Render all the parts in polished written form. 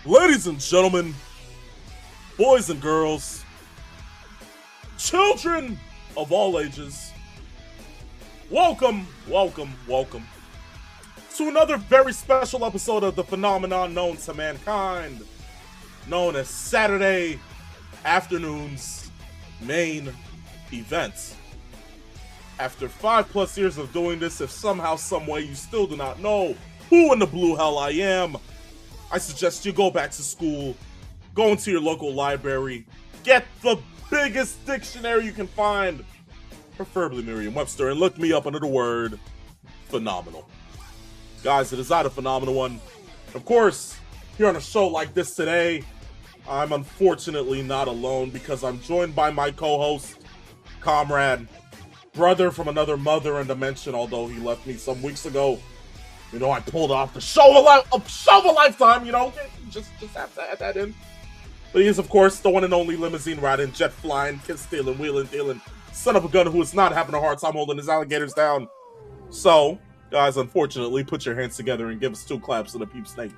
Ladies and gentlemen, boys and girls, children of all ages, welcome to another very special episode of the phenomenon known to mankind, known as Saturday afternoon's main event. After 5+ years of doing this, if somehow, some way you still do not know who in the blue hell I am, I suggest you go back to school, go into your local library, get the biggest dictionary you can find, preferably Merriam-Webster, and look me up under the word phenomenal. Guys, it is I, the phenomenal one. Of course, here on a show like this today, I'm unfortunately not alone because I'm joined by my co-host, comrade, brother from another mother and dimension, although he left me some weeks ago. You know, I pulled off the show of a lifetime, you know, just have to add that in. But he is, of course, the one and only limousine riding, jet flying, kiss stealing, wheeling, dealing, son of a gun who is not having a hard time holding his alligators down. So, guys, unfortunately, put your hands together and give us 2 claps to the peeps H.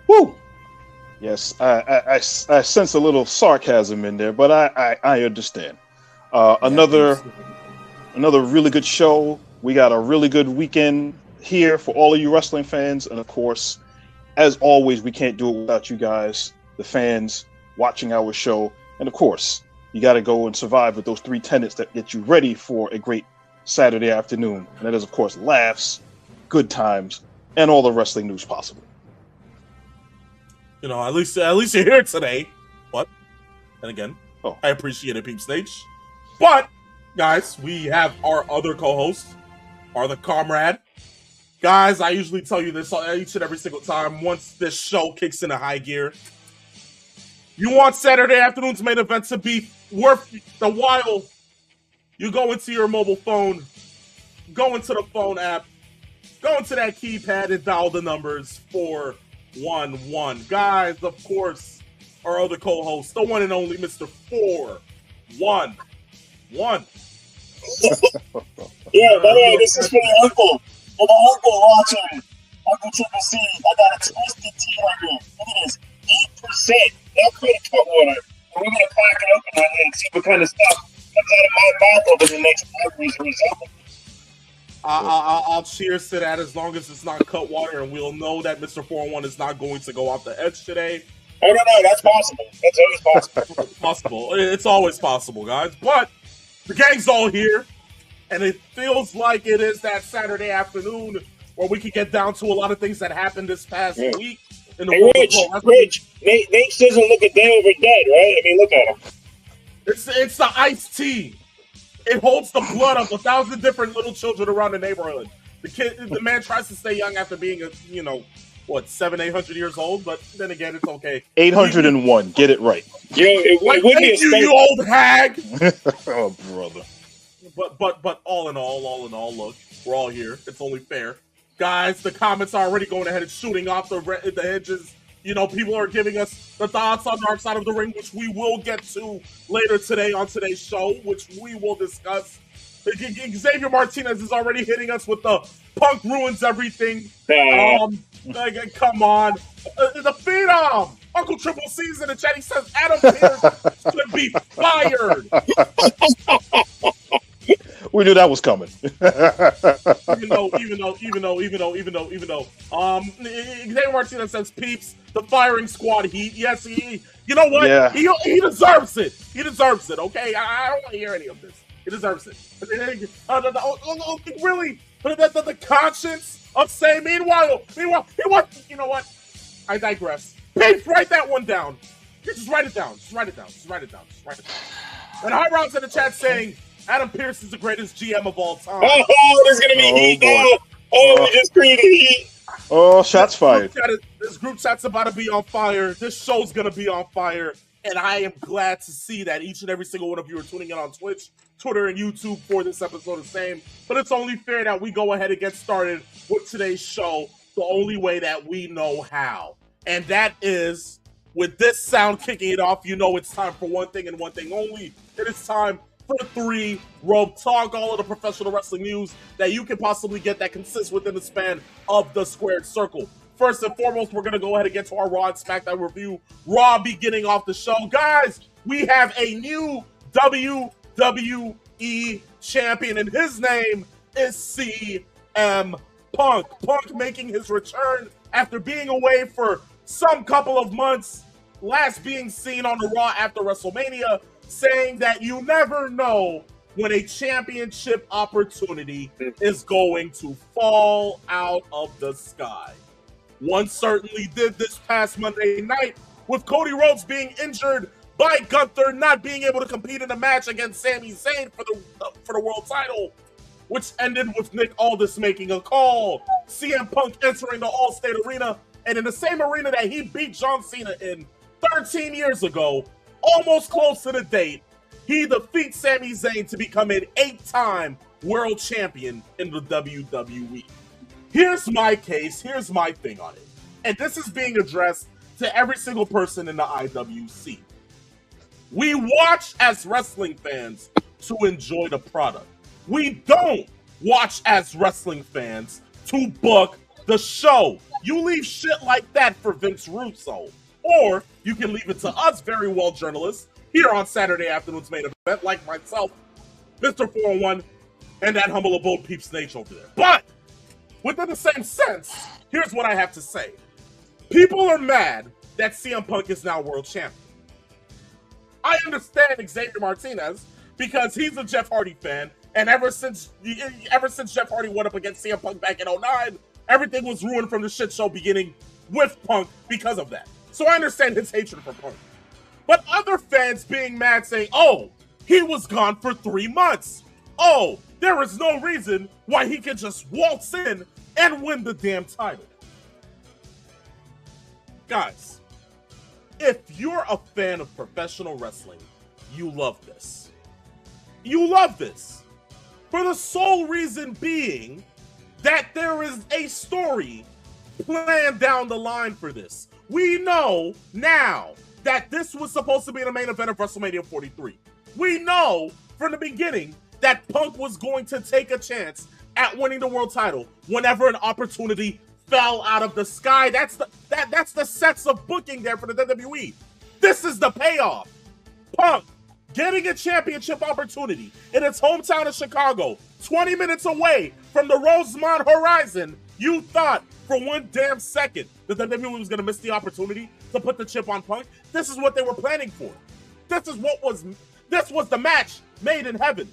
Woo! Yes, I sense a little sarcasm in there, but I understand. Another really good show. We got a really good weekend here for all of you wrestling fans. And of course, as always, we can't do it without you guys, the fans, watching our show. And of course, you got to go and survive with those 3 tenets that get you ready for a great Saturday afternoon. And that is, of course, laughs, good times, and all the wrestling news possible. You know, at least you're here today. But, and again, I appreciate it, peeps H. But, guys, we have our other co-host, our the comrade. Guys, I usually tell you this each and every single time once this show kicks into high gear. You want Saturday afternoon's main event to be worth the while. You go into your mobile phone, go into the phone app, go into that keypad and dial the numbers 411. Guys, of course, our other co-host, the one and only Mr. 411. Yeah, by the way, this is for the uncle. For the uncle watching Uncle Triple C. I got a twisted tea right here. Look at this. 8%. No credit cut water. And we're going to crack it open right here and see what kind of stuff comes out of my mouth over the next 5 years or so. I'll cheers to that as long as it's not cut water, and we'll know that Mr. 401 is not going to go off the edge today. Oh, no, that's possible. That's always possible. It's always possible, guys. But the gang's all here, and it feels like it is that Saturday afternoon where we can get down to a lot of things that happened this past week in the world of Rich, Nate doesn't look a day over dead, right? I mean, look at him. It's the iced tea. It holds the blood of 1,000 different little children around the neighborhood. The man tries to stay young after being 700-800 years old, but then again, it's okay. 801, get it right. Thank you, you old hag. Oh, brother. But all in all, look, we're all here. It's only fair, guys. The comments are already going ahead and shooting off the hedges. You know, people are giving us the thoughts on Dark Side of the Ring, which we will get to later today on today's show, which we will discuss. Xavier Martinez is already hitting us with the Punk ruins everything. Come on. The Phenom. Uncle Triple C's in the chat. He says Adam Pearce should be fired. We knew that was coming. Even though. Xavier Martinez says, peeps, the firing squad heat. Yes, you know what? Yeah. He deserves it. He deserves it, okay? I don't want to hear any of this. He deserves it. Really? The conscience of saying, meanwhile, you know what? I digress. Peeps, write that one down. Just write it down. And High Rounds in the chat saying, Adam Pearce is the greatest GM of all time. Oh, there's going to be heat now. We just created heat. Oh, shots fired. This group chat's about to be on fire. This show's going to be on fire. And I am glad to see that each and every single one of you are tuning in on Twitch, Twitter, and YouTube for this episode the same. But it's only fair that we go ahead and get started with today's show the only way that we know how. And that is, with this sound kicking it off, you know it's time for one thing and one thing only. It is time for 3 Rope Talk, all of the professional wrestling news that you can possibly get that consists within the span of the squared circle. First and foremost, we're going to go ahead and get to our Raw and SmackDown review. Raw beginning off the show. Guys, we have a new WWE champion, and his name is CM Punk. Punk making his return after being away for some couple of months, last being seen on the Raw after WrestleMania, saying that you never know when a championship opportunity is going to fall out of the sky. One certainly did this past Monday night, with Cody Rhodes being injured by Gunther not being able to compete in a match against Sami Zayn for the world title, which ended with Nick Aldis making a call, CM Punk entering the Allstate Arena, and in the same arena that he beat John Cena in 13 years ago, almost close to the date, he defeats Sami Zayn to become an 8-time world champion in the WWE. Here's my case, here's my thing on it, and this is being addressed to every single person in the IWC. We watch as wrestling fans to enjoy the product. We don't watch as wrestling fans to book the show. You leave shit like that for Vince Russo. Or you can leave it to us very well journalists here on Saturday afternoon's main event, like myself, Mr. 401, and that humble abode peeps Nate over there. But within the same sense, here's what I have to say. People are mad that CM Punk is now world champion. I understand Xavier Martinez because he's a Jeff Hardy fan, and ever since Jeff Hardy went up against CM Punk back in 2009, everything was ruined from the shit show beginning with Punk because of that. So I understand his hatred for Punk. But other fans being mad saying, oh, he was gone for 3 months. Oh, there is no reason why he can just waltz in and win the damn title. Guys, if you're a fan of professional wrestling, you love this. You love this. For the sole reason being that there is a story planned down the line for this. We know now that this was supposed to be the main event of WrestleMania 43. We know from the beginning that Punk was going to take a chance at winning the world title whenever an opportunity fell out of the sky. That's the sets of booking there for the WWE. This is the payoff. Punk getting a championship opportunity in its hometown of Chicago, 20 minutes away from the Rosemont Horizon. You thought for one damn second that the WWE was going to miss the opportunity to put the chip on Punk? This is what they were planning for. This was the match made in heaven.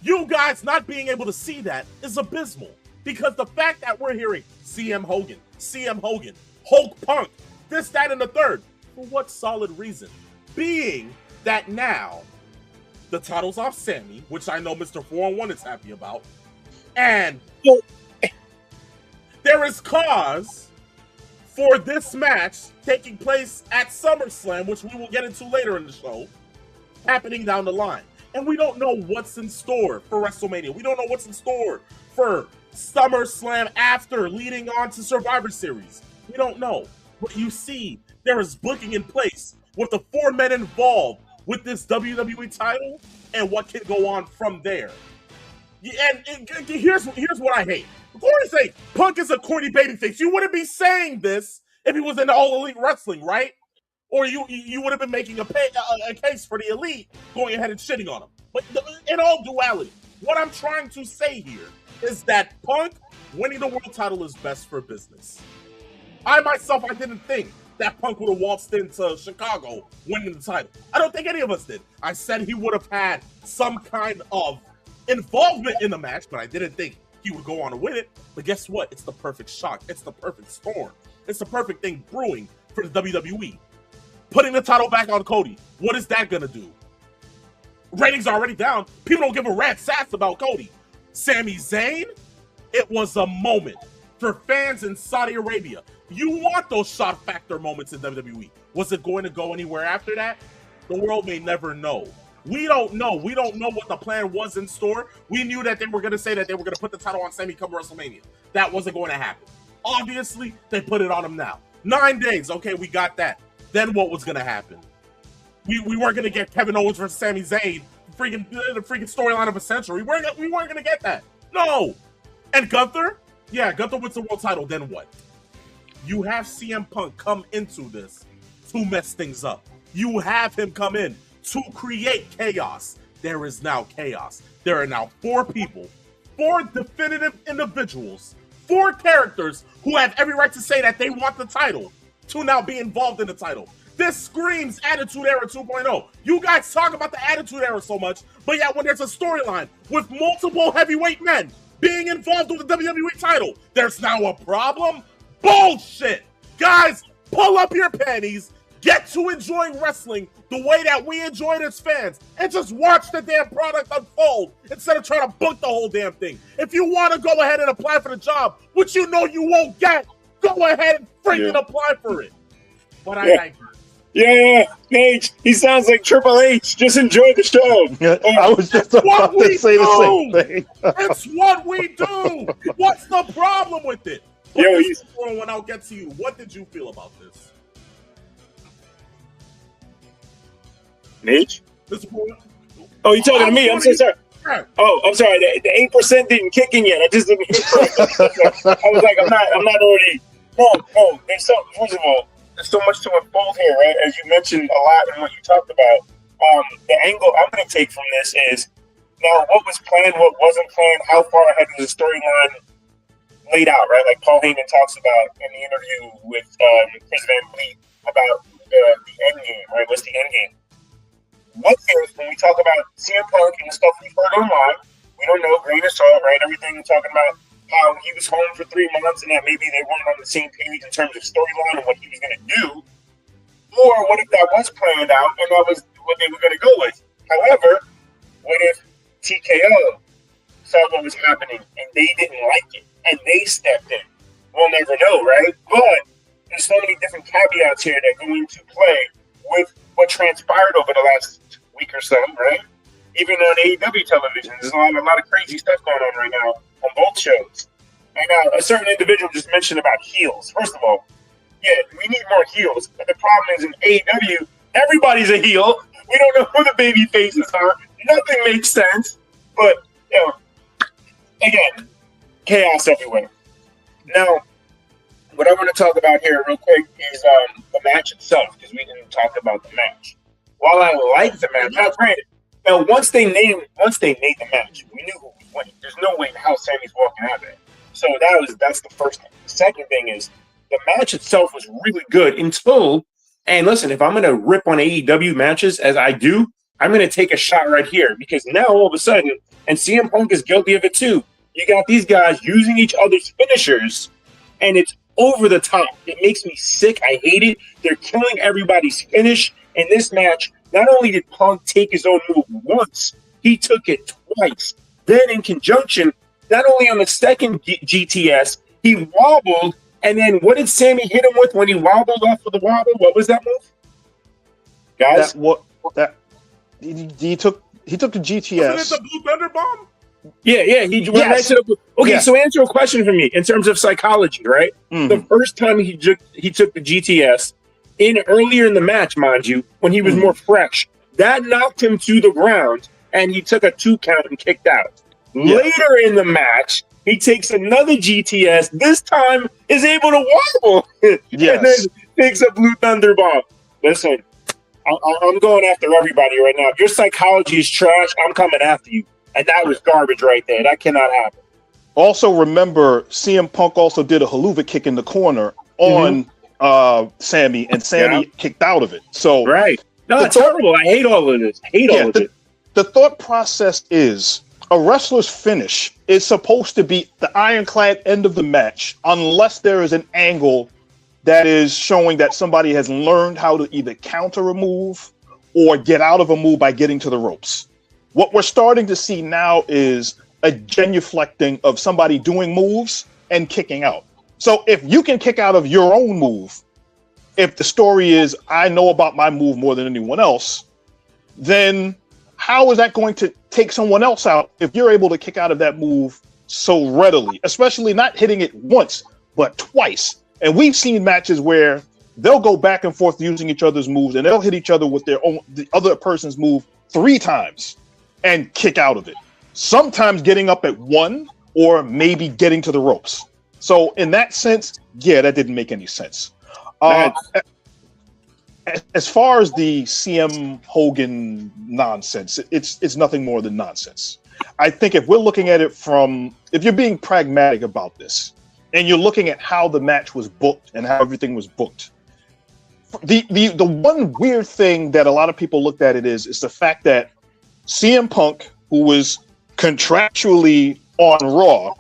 You guys not being able to see that is abysmal, because the fact that we're hearing CM Hogan, Hulk Punk, this, that, and the third, for what solid reason? Being that now the title's off Sammy, which I know Mr. 401 is happy about, and there is cause for this match taking place at SummerSlam, which we will get into later in the show, happening down the line. And we don't know what's in store for WrestleMania. We don't know what's in store for SummerSlam after, leading on to Survivor Series. We don't know. But you see, there is booking in place with the 4 men involved with this WWE title and what can go on from there. And here's what I hate. Before I say Punk is a corny babyface, you wouldn't be saying this if he was in All Elite Wrestling, right? Or you would have been making a case for the Elite, going ahead and shitting on him. But in all duality, what I'm trying to say here is that Punk winning the world title is best for business. I didn't think that Punk would have waltzed into Chicago winning the title. I don't think any of us did. I said he would have had some kind of involvement in the match, but I didn't think he would go on to win it. But guess what? It's the perfect shock. It's the perfect storm. It's the perfect thing brewing for the WWE. Putting the title back on Cody. What is that going to do? Ratings are already down. People don't give a rat's ass about Cody. Sami Zayn, it was a moment for fans in Saudi Arabia. You want those shot factor moments in WWE. Was it going to go anywhere after that? The world may never know. We don't know. We don't know what the plan was in store. We knew that they were going to say that they were going to put the title on Sami come WrestleMania. That wasn't going to happen. Obviously, they put it on him now. 9 days. Okay, we got that. Then what was going to happen? We weren't going to get Kevin Owens versus Sami Zayn, the freaking storyline of a century. We weren't going to get that. No. And Gunther? Yeah, Gunther wins the world title. Then what? You have CM Punk come into this to mess things up. You have him come in to create chaos. There is now chaos. There are now 4 people, 4 definitive individuals, 4 characters who have every right to say that they want the title to now be involved in the title. This screams Attitude Era 2.0. You guys talk about the Attitude Era so much, but yet when there's a storyline with multiple heavyweight men being involved with the WWE title, there's now a problem? Bullshit! Guys, pull up your panties, get to enjoying wrestling the way that we enjoy it as fans, and just watch the damn product unfold instead of trying to book the whole damn thing. If you want to go ahead and apply for the job, which you know you won't get, go ahead and freaking apply for it. But I digress. Yeah, Paige, he sounds like Triple H. Just enjoy the show. I was just about to say the same thing. It's what we do. What's the problem with it? When I'll get to you, what did you feel about this? Paige? Oh, you talking to me? I'm so sorry. Oh, I'm sorry. The 8% didn't kick in yet. I just didn't hear it. I was like, I'm not already. No. There's so, first of all, there's so much to unfold here, right? As you mentioned a lot in what you talked about. The angle I'm going to take from this is now what was planned, what wasn't planned, how far ahead was the storyline laid out, right? Like Paul Heyman talks about in the interview with Chris Van Vliet about the end game, right? What's the end game? One thing is when we talk about CM Punk and the stuff we've heard online, we don't know, grain of salt, right? Everything we're talking about how he was home for 3 months and that maybe they weren't on the same page in terms of storyline and what he was going to do. Or what if that was planned out and that was what they were going to go with? However, what if TKO saw what was happening and they didn't like it and they stepped in? We'll never know, right? But there's so many different caveats here that go into play with what transpired over the last week or so, right? Even on AEW television, there's a lot of crazy stuff going on right now on both shows. And a certain individual just mentioned about heels. First of all, yeah, we need more heels. But the problem is in AEW, everybody's a heel. We don't know who the baby faces are. Nothing makes sense. But, again, chaos everywhere. Now, what I want to talk about here real quick is the match itself, because we didn't talk about the match. While I like the match, now granted, once they made the match, we knew who was winning. There's no way in how Sammy's walking out of it. So that's the first thing. The second thing is the match itself was really good until, and listen, if I'm going to rip on AEW matches as I do, I'm going to take a shot right here because now all of a sudden, and CM Punk is guilty of it too, you got these guys using each other's finishers, and it's over the top. It makes me sick. I hate it. They're killing everybody's finish. In this match, not only did Punk take his own move once, he took it twice. Then in conjunction, not only on the second GTS, he wobbled, and then what did Sammy hit him with when he wobbled off of the wobble? What was that move? Guys? He took the GTS. Wasn't it the Blue Thunder Bomb? Yeah, he went right to the... Okay, so answer a question for me in terms of psychology, right? Mm-hmm. The first time he took the GTS, earlier in the match, mind you, when he was more fresh, that knocked him to the ground, and he took a 2 count and kicked out. Yeah. Later in the match, he takes another GTS, this time is able to wobble, and then takes a Blue Thunder Bomb. Listen, I'm going after everybody right now. If your psychology is trash, I'm coming after you. And that was garbage right there. That cannot happen. Also, remember, CM Punk also did a haluva kick in the corner on Sammy, and Sammy kicked out of it. So right. No, that's terrible. I hate all of this. All of it. The thought process is a wrestler's finish is supposed to be the ironclad end of the match unless there is an angle that is showing that somebody has learned how to either counter a move or get out of a move by getting to the ropes. What we're starting to see now is a genuflecting of somebody doing moves and kicking out. So if you can kick out of your own move, if the story is, I know about my move more than anyone else, then how is that going to take someone else out if you're able to kick out of that move so readily, especially not hitting it once, but twice? And we've seen matches where they'll go back and forth using each other's moves and they'll hit each other with the other person's move 3 times and kick out of it. Sometimes getting up at 1 or maybe getting to the ropes. So in that sense, yeah, that didn't make any sense. As far as the CM Hogan nonsense, it's nothing more than nonsense. I think if we're looking at it if you're being pragmatic about this, and you're looking at how the match was booked and how everything was booked, the one weird thing that a lot of people looked at it is the fact that CM Punk, who was contractually on Raw,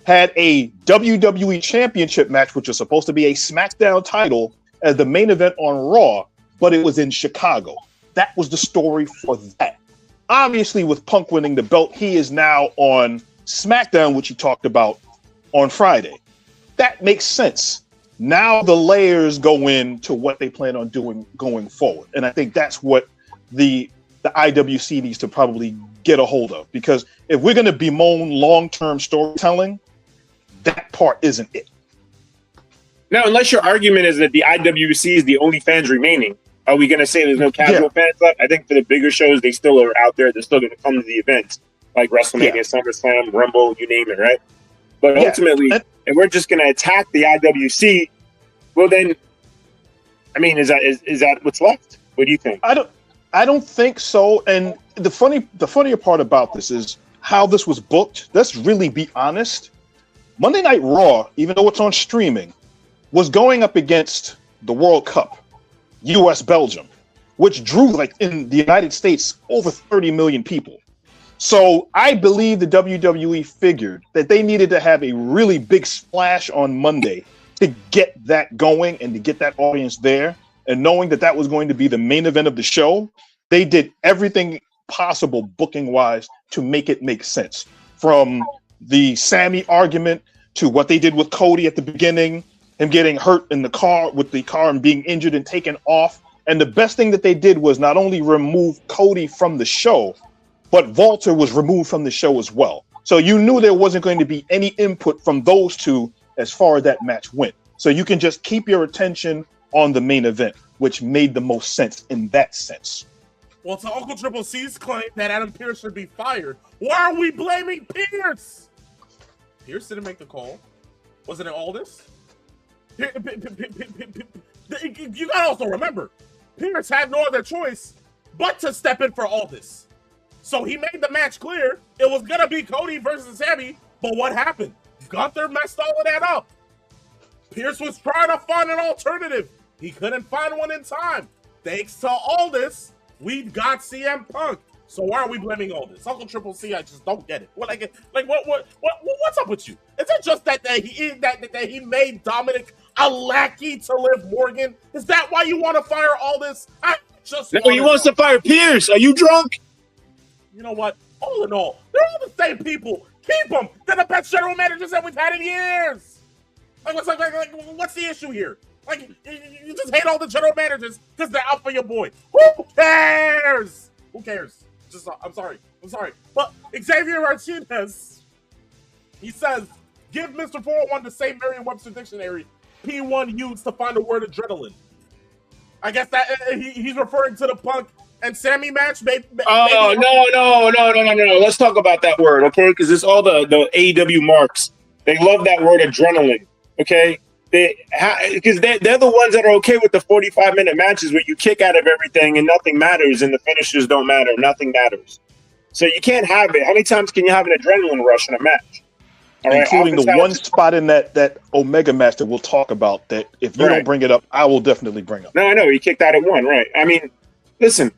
had a WWE Championship match, which was supposed to be a SmackDown title, as the main event on Raw, but it was in Chicago. That was the story for that. Obviously, with Punk winning the belt, he is now on SmackDown, which he talked about on Friday. That makes sense. Now the layers go into what they plan on doing going forward. And I think that's what the IWC needs to probably get a hold of. Because if we're going to bemoan long-term storytelling, that part isn't it. Now, unless your argument is that the IWC is the only fans remaining, are we going to say there's no casual fans left? I think for the bigger shows, they still are out there. They're still going to come to the events, like WrestleMania, SummerSlam, Rumble, you name it, right? But ultimately, if we're just going to attack the IWC, well then, I mean, is that what's left? What do you think? I don't think so. And the funnier part about this is how this was booked. Let's really be honest. Monday Night Raw, even though it's on streaming, was going up against the World Cup, US Belgium, which drew, like, in the United States, over 30 million people. So I believe the WWE figured that they needed to have a really big splash on Monday to get that going and to get that audience there. And knowing that that was going to be the main event of the show, they did everything possible booking-wise to make it make sense. From the Sammy argument to what they did with Cody at the beginning, him getting hurt in the car and being injured and taken off. And the best thing that they did was not only remove Cody from the show, but Walter was removed from the show as well. So you knew there wasn't going to be any input from those two as far as that match went. So you can just keep your attention on the main event, which made the most sense in that sense. Well, to Uncle Triple C's claim that Adam Pearce should be fired, why are we blaming Pearce? Pearce didn't make the call. Wasn't it Aldis? You gotta also remember, Pearce had no other choice but to step in for Aldis. So he made the match clear it was gonna be Cody versus Sammy, but what happened? Gunther messed all of that up. Pearce was trying to find an alternative. He couldn't find one in time. Thanks to Aldis, we got CM Punk. So why are we blaming Aldis? Uncle Triple C, I just don't get it. What's up with you? Is it just that he made Dominic a lackey to Liv Morgan? Is that why you want to fire Aldis? No, he wants to fire Pearce. Are you drunk? You know what? All in all, they're all the same people. Keep them. They're the best general managers that we've had in years. What's the issue here? Like, you just hate all the general managers because they're out for your boy. Who cares? Who cares? I'm sorry. But Xavier Martinez, he says, give Mr. 401 the same Merriam-Webster dictionary P1 used to find the word adrenaline. I guess that he's referring to the Punk and Sammy match. No. Let's talk about that word, okay? Because it's all the AEW marks. They love that word adrenaline, okay? Because they're the ones that are okay with the 45-minute matches where you kick out of everything and nothing matters and the finishes don't matter. Nothing matters. So you can't have it. How many times can you have an adrenaline rush in a match? Including the one spot in that Omega match that we'll talk about that if you don't bring it up, I will definitely bring up. No, I know. He kicked out at one, right? I mean, listen,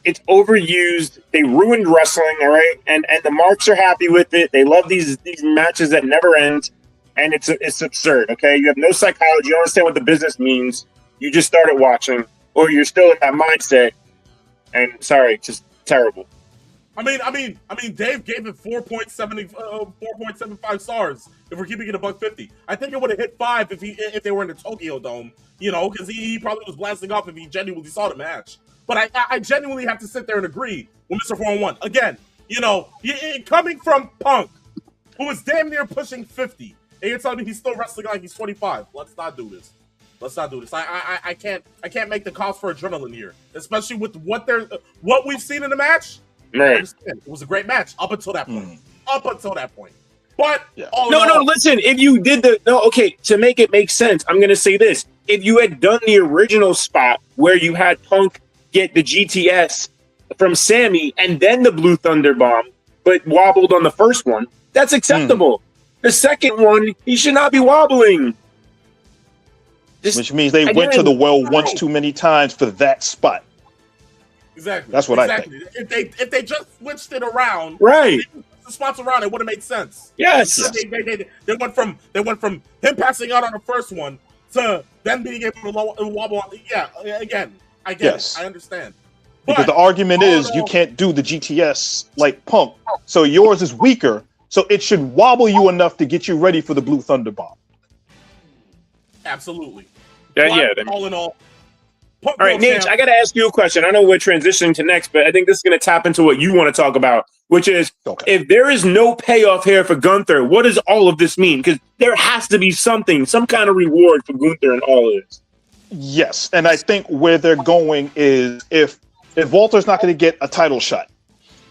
it's overused. They ruined wrestling, all right? And the marks are happy with it. They love these matches that never end. And it's absurd, okay? You have no psychology. You don't understand what the business means. You just started watching, or you're still in that mindset. And sorry, just terrible. I mean, Dave gave it 4.75 stars. If we're keeping it $1.50, I think it would have hit 5 if they were in the Tokyo Dome. You know, because he probably was blasting off if he genuinely saw the match. But I genuinely have to sit there and agree with Mr. 401. Again, you know, coming from Punk, who is damn near pushing 50. And you're telling me he's still wrestling like he's 25. Let's not do this. I can't make the calls for adrenaline here, especially with what we've seen in the match. Right. It was a great match up until that point. But No, listen, if you did to make it make sense, I'm going to say this. If you had done the original spot where you had Punk get the GTS from Sammy and then the Blue Thunder Bomb, but wobbled on the first one, that's acceptable. The second one, he should not be wobbling. Which means they went to the well once too many times for that spot. Exactly. That's what I think. If they just switched it around, right? The spots around, it would have made sense. Yes. They went from him passing out on the first one to then being able to wobble. Yeah, again, I get it. I understand. Because the argument is you can't do the GTS like Punk, so yours is weaker, so it should wobble you enough to get you ready for the Blue Thunder Bomb. Absolutely. All in all. All right, Nate, I got to ask you a question. I know we're transitioning to next, but I think this is going to tap into what you want to talk about, which is if there is no payoff here for Gunther, what does all of this mean? Because there has to be some kind of reward for Gunther in all of this. Yes, and I think where they're going is if Walter's not going to get a title shot,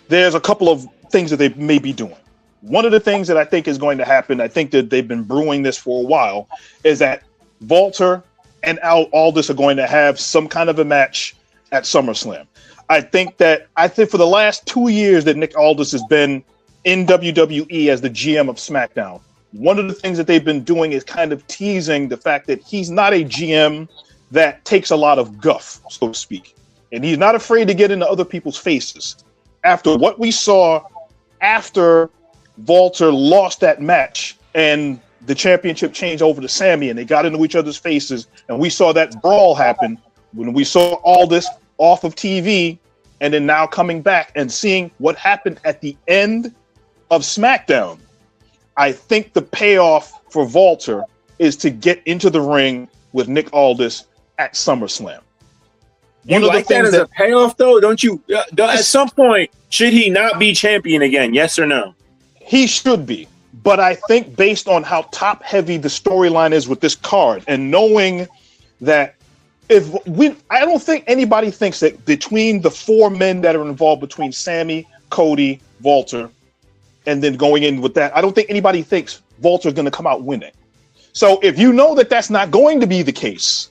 there's a couple of things that they may be doing. One of the things that I think is going to happen, I think that they've been brewing this for a while, is that Walter and Aldis are going to have some kind of a match at SummerSlam. I think for the last 2 years that Nick Aldis has been in WWE as the GM of SmackDown, one of the things that they've been doing is kind of teasing the fact that he's not a GM that takes a lot of guff, so to speak. And he's not afraid to get into other people's faces. After what we saw after Walter lost that match and the championship changed over to Sammy and they got into each other's faces and we saw that brawl happen, when we saw all this off of TV and then now coming back and seeing what happened at the end of SmackDown, I think the payoff for Walter is to get into the ring with Nick Aldis at SummerSlam. You like that as a payoff, though? Don't you? At some point, should he not be champion again? Yes or no? He should be. But I think based on how top heavy the storyline is with this card and knowing that I don't think anybody thinks that between the four men that are involved, between Sammy, Cody, Walter, and then going in with that, I don't think anybody thinks Walter's going to come out winning. So if you know that that's not going to be the case,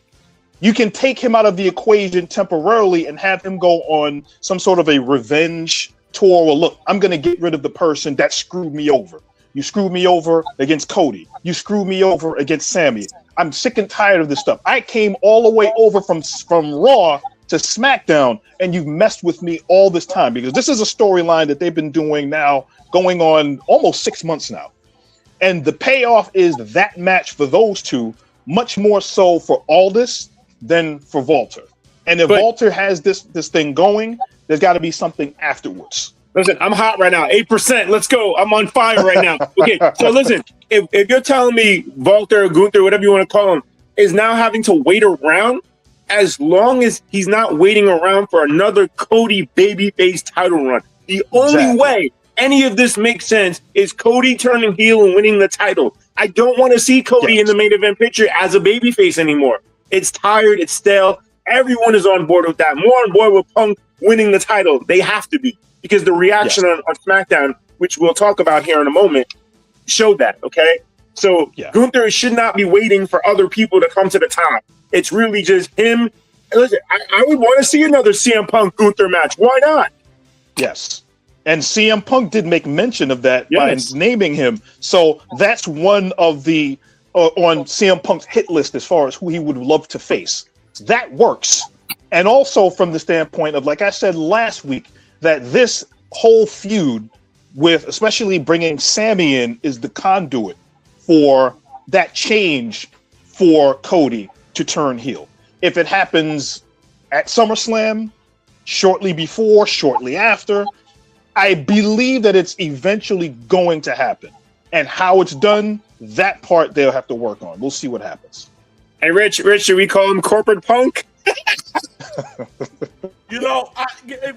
you can take him out of the equation temporarily and have him go on some sort of a revenge tour. Well, look, I'm going to get rid of the person that screwed me over. You screwed me over against Cody. You screwed me over against Sammy. I'm sick and tired of this stuff. I came all the way over from Raw to SmackDown, and you've messed with me all this time, because this is a storyline that they've been doing now, going on almost 6 months now. And the payoff is that match for those two, much more so for Aldis than for Walter. And if Walter has this thing going, there's got to be something afterwards. Listen, I'm hot right now. 8%. Let's go. I'm on fire right now. Okay, so listen, if you're telling me Walter, Gunther, whatever you want to call him, is now having to wait around, as long as he's not waiting around for another Cody babyface title run, the only way any of this makes sense is Cody turning heel and winning the title. I don't want to see Cody in the main event picture as a babyface anymore. It's tired. It's stale. Everyone is on board with that. More on board with Punk winning the title. They have to be. Because the reaction on SmackDown, which we'll talk about here in a moment, showed that, okay? So Gunther should not be waiting for other people to come to the top. It's really just him. Listen, I would want to see another CM Punk Gunther match. Why not? Yes. And CM Punk did make mention of that by naming him. So that's one of the on CM Punk's hit list as far as who he would love to face. That works. And also from the standpoint of, like I said last week, that this whole feud with especially bringing Sammy in is the conduit for that change for Cody to turn heel. If it happens at SummerSlam, shortly before, shortly after, I believe that it's eventually going to happen. And how it's done, that part they'll have to work on. We'll see what happens. Hey, Rich, should we call him Corporate Punk? You know,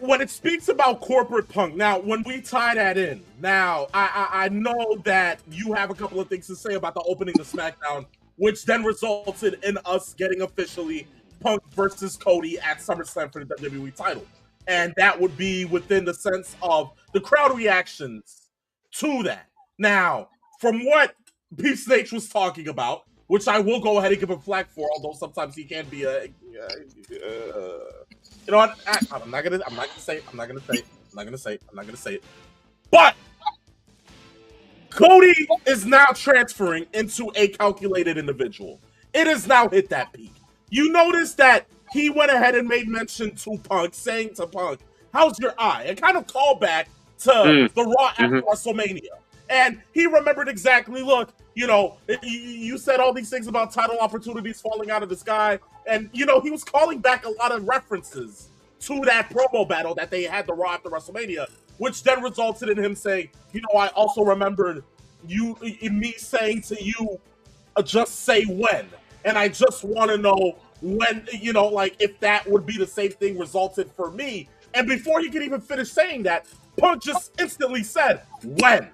when it speaks about Corporate Punk, now, when we tie that in, now, I know that you have a couple of things to say about the opening of SmackDown, which then resulted in us getting officially Punk versus Cody at SummerSlam for the WWE title. And that would be within the sense of the crowd reactions to that. Now, from what Beef Snake was talking about, which I will go ahead and give him flack for, although sometimes he can be you know what? I'm not gonna say it. But Cody is now transferring into a calculated individual. It has now hit that peak. You notice that he went ahead and made mention to Punk, saying to Punk, "How's your eye?" And kind of call back to the Raw after WrestleMania. And he remembered exactly, look, you know, you said all these things about title opportunities falling out of the sky. And, you know, he was calling back a lot of references to that promo battle that they had the Raw after WrestleMania, which then resulted in him saying, you know, I also remembered me saying to you, just say when. And I just want to know when, you know, like if that would be the same thing resulted for me. And before he could even finish saying that, Punk just instantly said, when?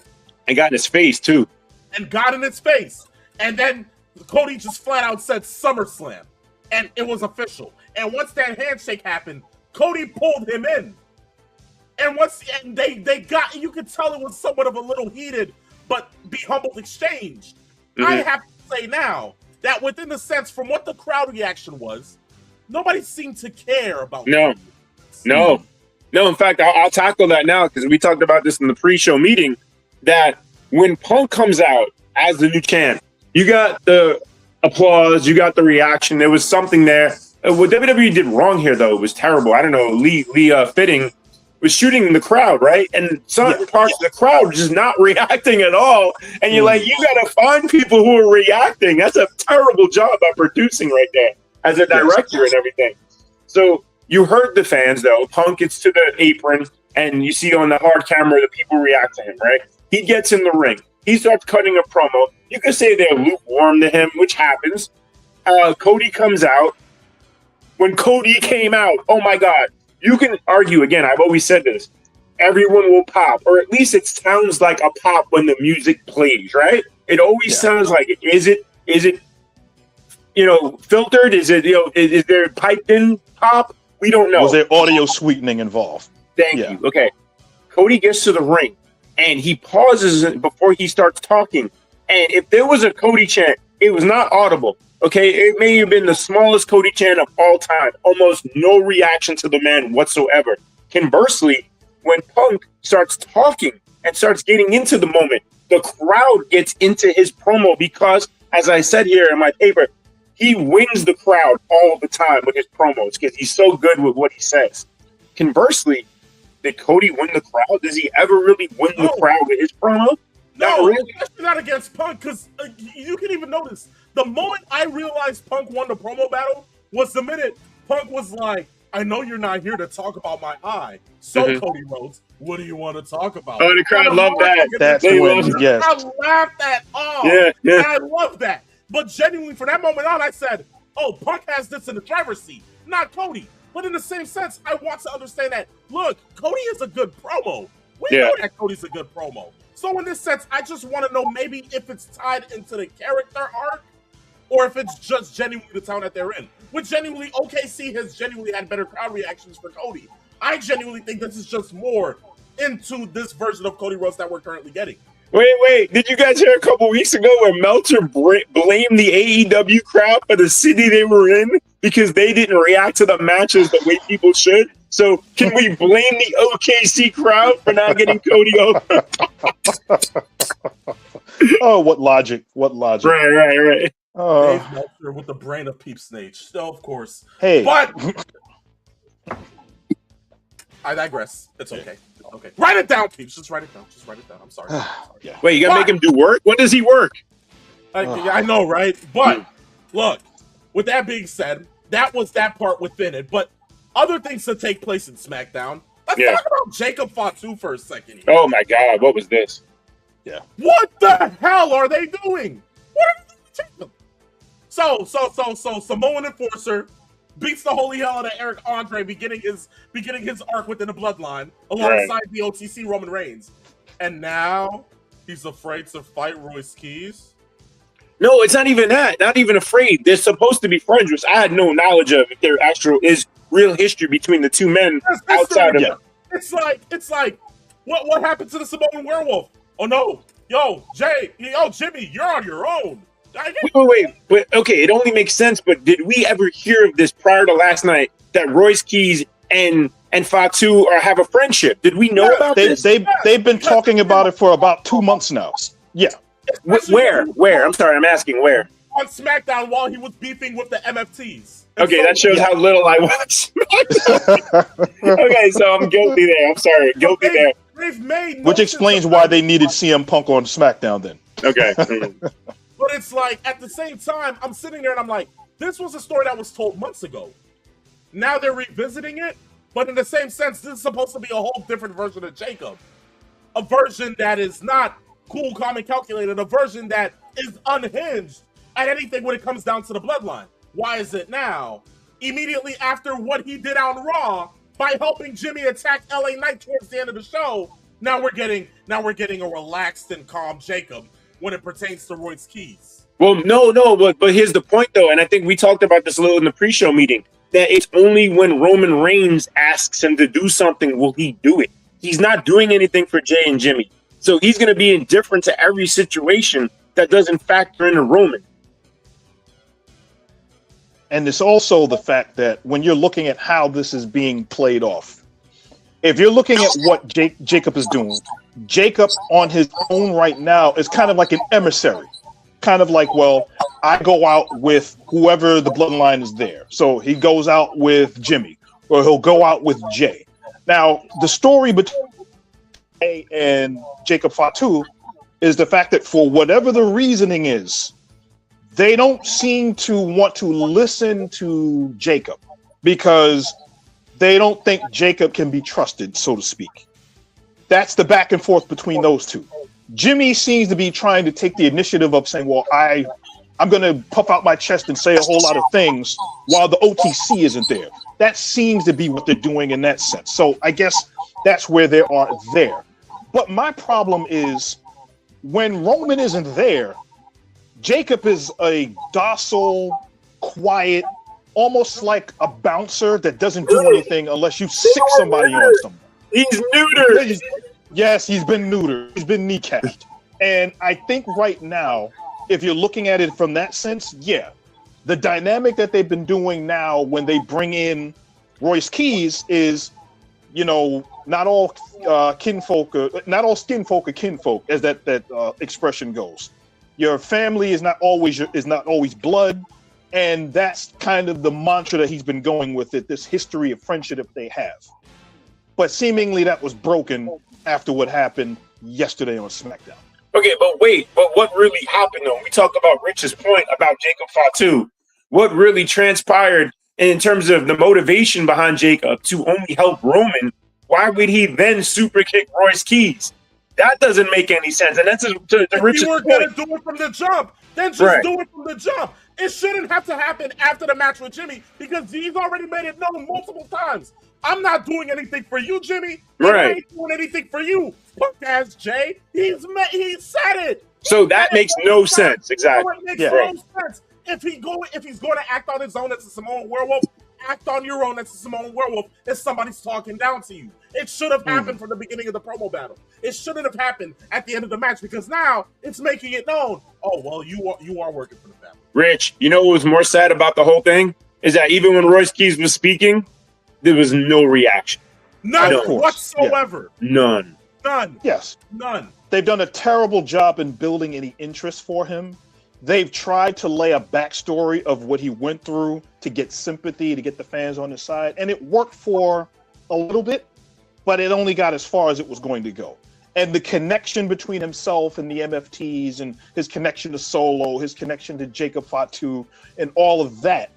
And got in his face, too. And got in his face. And then Cody just flat out said SummerSlam. And it was official. And once that handshake happened, Cody pulled him in. And they got, you could tell it was somewhat of a little heated, but be humble exchange. I have to say now that within the sense from what the crowd reaction was, nobody seemed to care about No, in fact, I'll tackle that now because we talked about this in the pre-show meeting, that when Punk comes out as the new champ, you got the applause, you got the reaction. There was something there. What WWE did wrong here, though, was terrible. I don't know, Lee Fitting was shooting the crowd, right? And some parts of the crowd just not reacting at all. And you're like, you got to find people who are reacting. That's a terrible job of producing right there as a director and everything. So you heard the fans, though. Punk gets to the apron, and you see on the hard camera the people react to him, right? He gets in the ring. He starts cutting a promo. You could say they're lukewarm to him, which happens. Cody comes out. When Cody came out, oh, my God. You can argue, again, I've always said this. Everyone will pop, or at least it sounds like a pop when the music plays, right? It always sounds like it. Is it, you know, filtered? Is it, you know, is there piped in pop? We don't know. Was there audio sweetening involved? Thank you. Okay. Cody gets to the ring and he pauses before he starts talking. And if there was a Cody chant, it was not audible. Okay. It may have been the smallest Cody chant of all time. Almost no reaction to the man whatsoever. Conversely, when Punk starts talking and starts getting into the moment, the crowd gets into his promo because, as I said here in my paper, he wins the crowd all the time with his promos because he's so good with what he says. Conversely, did Cody win the crowd? Does he ever really win the crowd with his promo? No, not really. Especially not against Punk, because you can even notice the moment I realized Punk won the promo battle was the minute Punk was like, I know you're not here to talk about my eye. So, Cody Rhodes, what do you want to talk about? Oh, the crowd loved that. That's when, yes. I laughed that off. Yeah. And I love that. But genuinely, from that moment on, I said, oh, Punk has this in the driver's seat, not Cody. But in the same sense, I want to understand that, look, Cody is a good promo. We know that Cody's a good promo. So in this sense, I just want to know maybe if it's tied into the character arc or if it's just genuinely the town that they're in. Which genuinely, OKC has genuinely had better crowd reactions for Cody. I genuinely think this is just more into this version of Cody Rhodes that we're currently getting. Wait. Did you guys hear a couple weeks ago where Meltzer blamed the AEW crowd for the city they were in because they didn't react to the matches the way people should? So can we blame the OKC crowd for not getting Cody over? Oh, what logic? What logic? Right. Dave Meltzer with the brain of Peep Snake. So, of course. Hey. But I digress. It's okay. Okay. Write it down, Peeps. Just write it down. I'm sorry. Yeah. Wait, you gotta make him do work? When does he work? I know, right? But look, with that being said, that was that part within it. But other things to take place in SmackDown. Let's talk about Jacob Fatu for a second here. Oh my God, what was this? Yeah. What the hell are they doing? What are they doing to Jacob? So Samoan Enforcer beats the holy hell out of Eric Andre, beginning his arc within the bloodline alongside the OTC Roman Reigns. And now he's afraid to fight Royce Keys. No, it's not even that. Not even afraid. They're supposed to be friends, which I had no knowledge of if there actual is real history between the two men outside of It's like what happened to the Samoan werewolf? Oh no, Yo, Jimmy, you're on your own. Wait. But okay, it only makes sense. But did we ever hear of this prior to last night that Royce Keys and Fatu have a friendship? Did we know about this? They've been talking about it for about 2 months now. Yeah. Where? I'm sorry, I'm asking where. On SmackDown while he was beefing with the MFTs. Okay, that shows how little I watch. Okay, so I'm guilty there. I'm sorry, guilty there. They've made which explains why they needed CM Punk on SmackDown then. Okay. But it's like, at the same time, I'm sitting there and I'm like, this was a story that was told months ago. Now they're revisiting it, but in the same sense, this is supposed to be a whole different version of Jacob. A version that is not cool, calm, and calculated. A version that is unhinged at anything when it comes down to the bloodline. Why is it now? Immediately after what he did on Raw, by helping Jimmy attack LA Knight towards the end of the show, now we're getting a relaxed and calm Jacob when it pertains to Royce Keys. Well, no, but here's the point though, and I think we talked about this a little in the pre-show meeting, that it's only when Roman Reigns asks him to do something will he do it. He's not doing anything for Jay and Jimmy. So he's going to be indifferent to every situation that doesn't factor into Roman. And it's also the fact that when you're looking at how this is being played off, if you're looking at what Jacob is doing, Jacob on his own right now is kind of like an emissary. Kind of like, well, I go out with whoever the bloodline is there. So he goes out with Jimmy, or he'll go out with Jay. Now, the story between Jay and Jacob Fatu is the fact that for whatever the reasoning is, they don't seem to want to listen to Jacob because they don't think Jacob can be trusted, so to speak. That's the back and forth between those two. Jimmy seems to be trying to take the initiative of saying, well, I'm going to puff out my chest and say a whole lot of things while the OTC isn't there. That seems to be what they're doing in that sense. So I guess that's where they are there. But my problem is when Roman isn't there, Jacob is a docile, quiet, almost like a bouncer that doesn't do anything unless you sick somebody on someone. He's neutered. Yes, he's been neutered. He's been kneecapped. And I think right now, if you're looking at it from that sense, yeah, the dynamic that they've been doing now when they bring in Royce Keys is, not all not all skin folk are kinfolk, as that expression goes. Your family is not always blood, and that's kind of the mantra that he's been going with it. This history of friendship that they have, but seemingly that was broken after what happened yesterday on SmackDown. Okay, but what really happened though? We talked about Rich's point about Jacob Fatu. What really transpired in terms of the motivation behind Jacob to only help Roman? Why would he then super kick Royce Keys? That doesn't make any sense. And that's to Rich's point. If you were going to do it from the jump, then just do it from the jump. It shouldn't have to happen after the match with Jimmy because he's already made it known multiple times. I'm not doing anything for you, Jimmy. I ain't doing anything for you. Fuck ass Jay. He said it. So that makes no sense. Exactly. So it makes no sense. If he's going to act on his own as a Samoan werewolf, act on your own as a Samoan werewolf if somebody's talking down to you. It should have happened from the beginning of the promo battle. It shouldn't have happened at the end of the match because now it's making it known. Oh, well, you are working for the family. Rich, you know what was more sad about the whole thing? Is that even when Royce Keys was speaking, there was no reaction. None whatsoever. Yeah. None. Yes. None. They've done a terrible job in building any interest for him. They've tried to lay a backstory of what he went through to get sympathy, to get the fans on his side. And it worked for a little bit, but it only got as far as it was going to go. And the connection between himself and the MFTs and his connection to Solo, his connection to Jacob Fatu, and all of that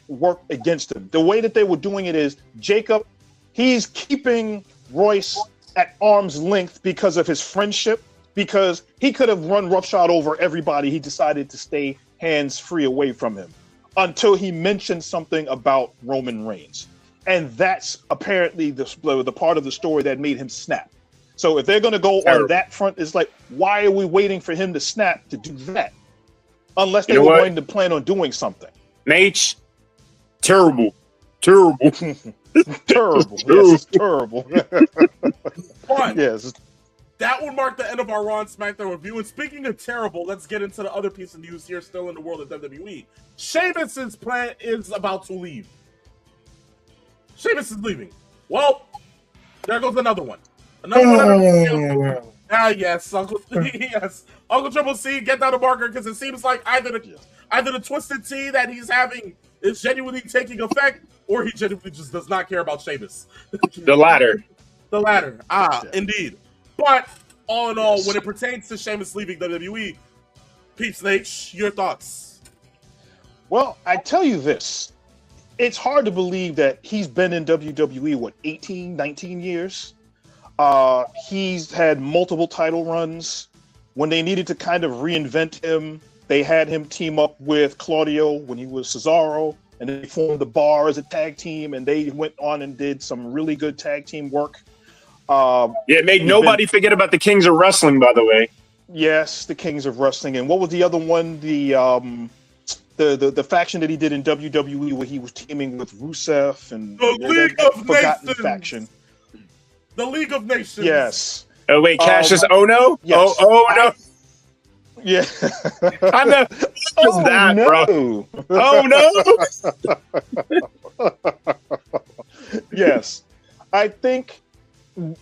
worked against him. The way that they were doing it is Jacob, he's keeping Royce at arm's length because of his friendship, because he could have run roughshod over everybody. He decided to stay hands-free away from him until he mentioned something about Roman Reigns. And that's apparently the part of the story that made him snap. So if they're going to go on that front, it's like, why are we waiting for him to snap to do that? Unless they were going to plan on doing something. Nate, terrible. Terrible. Terrible. Yes, it's terrible. What? Yes. that would mark the end of our Raw and SmackDown review. And speaking of terrible, let's get into the other piece of news here, still in the world of WWE. Sheamus's plan is about to leave. Sheamus is leaving. Well, there goes another one. Yes, Uncle Triple C, get down the marker, because it seems like either the twisted tea that he's having is genuinely taking effect, or he genuinely just does not care about Sheamus. The latter. The latter. Indeed. But all in all, when it pertains to Sheamus leaving WWE, Peeps Nate, your thoughts? Well, I tell you this. It's hard to believe that he's been in WWE, 18, 19 years? He's had multiple title runs. When they needed to kind of reinvent him, they had him team up with Claudio when he was Cesaro, and they formed the Bar as a tag team, and they went on and did some really good tag team work. It made nobody forget about the Kings of Wrestling, by the way. Yes, the Kings of Wrestling. And what was the other one? The faction that he did in WWE where he was teaming with Rusev and Forgotten faction. The League of Nations. Yes. Oh wait, Cassius Ono? Yes. Oh no. Yeah. I know. What's that, no. bro? Oh no. Yes. I think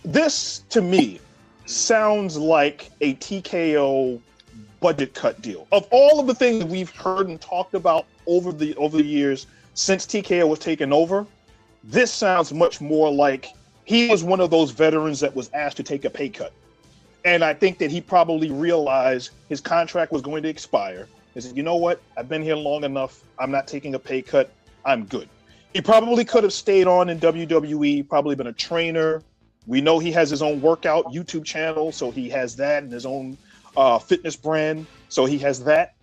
this to me sounds like a TKO budget cut deal. Of all of the things that we've heard and talked about over the years since TKO was taken over, this sounds much more like he was one of those veterans that was asked to take a pay cut. And I think that he probably realized his contract was going to expire. He said, you know what? I've been here long enough. I'm not taking a pay cut. I'm good. He probably could have stayed on in WWE, probably been a trainer. We know he has his own workout YouTube channel, so he has that, and his own fitness brand, so he has that.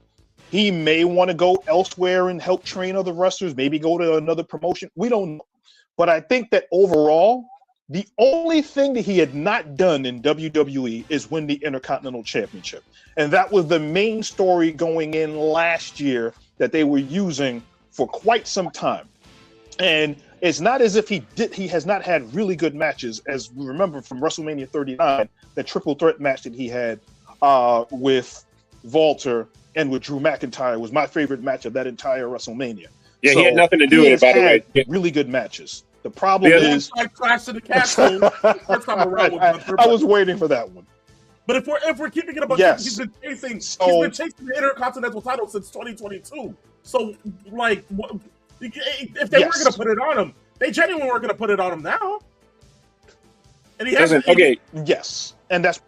He may want to go elsewhere and help train other wrestlers, maybe go to another promotion. We don't know. But I think that overall, the only thing that he had not done in WWE is win the Intercontinental Championship. And that was the main story going in last year that they were using for quite some time. And it's not as if he has not had really good matches, as we remember from WrestleMania 39, the triple threat match that he had with Walter and with Drew McIntyre was my favorite match of that entire WrestleMania. Yeah, so he had nothing to do with it, by the way. Really good matches. The problem is like Clash of the Castle. First time around I was waiting for that one. But if we're keeping it about, he's been chasing the Intercontinental title since 2022. So like, if they weren't going to put it on him, they genuinely weren't going to put it on him now. And he hasn't. Okay. Yes, and that's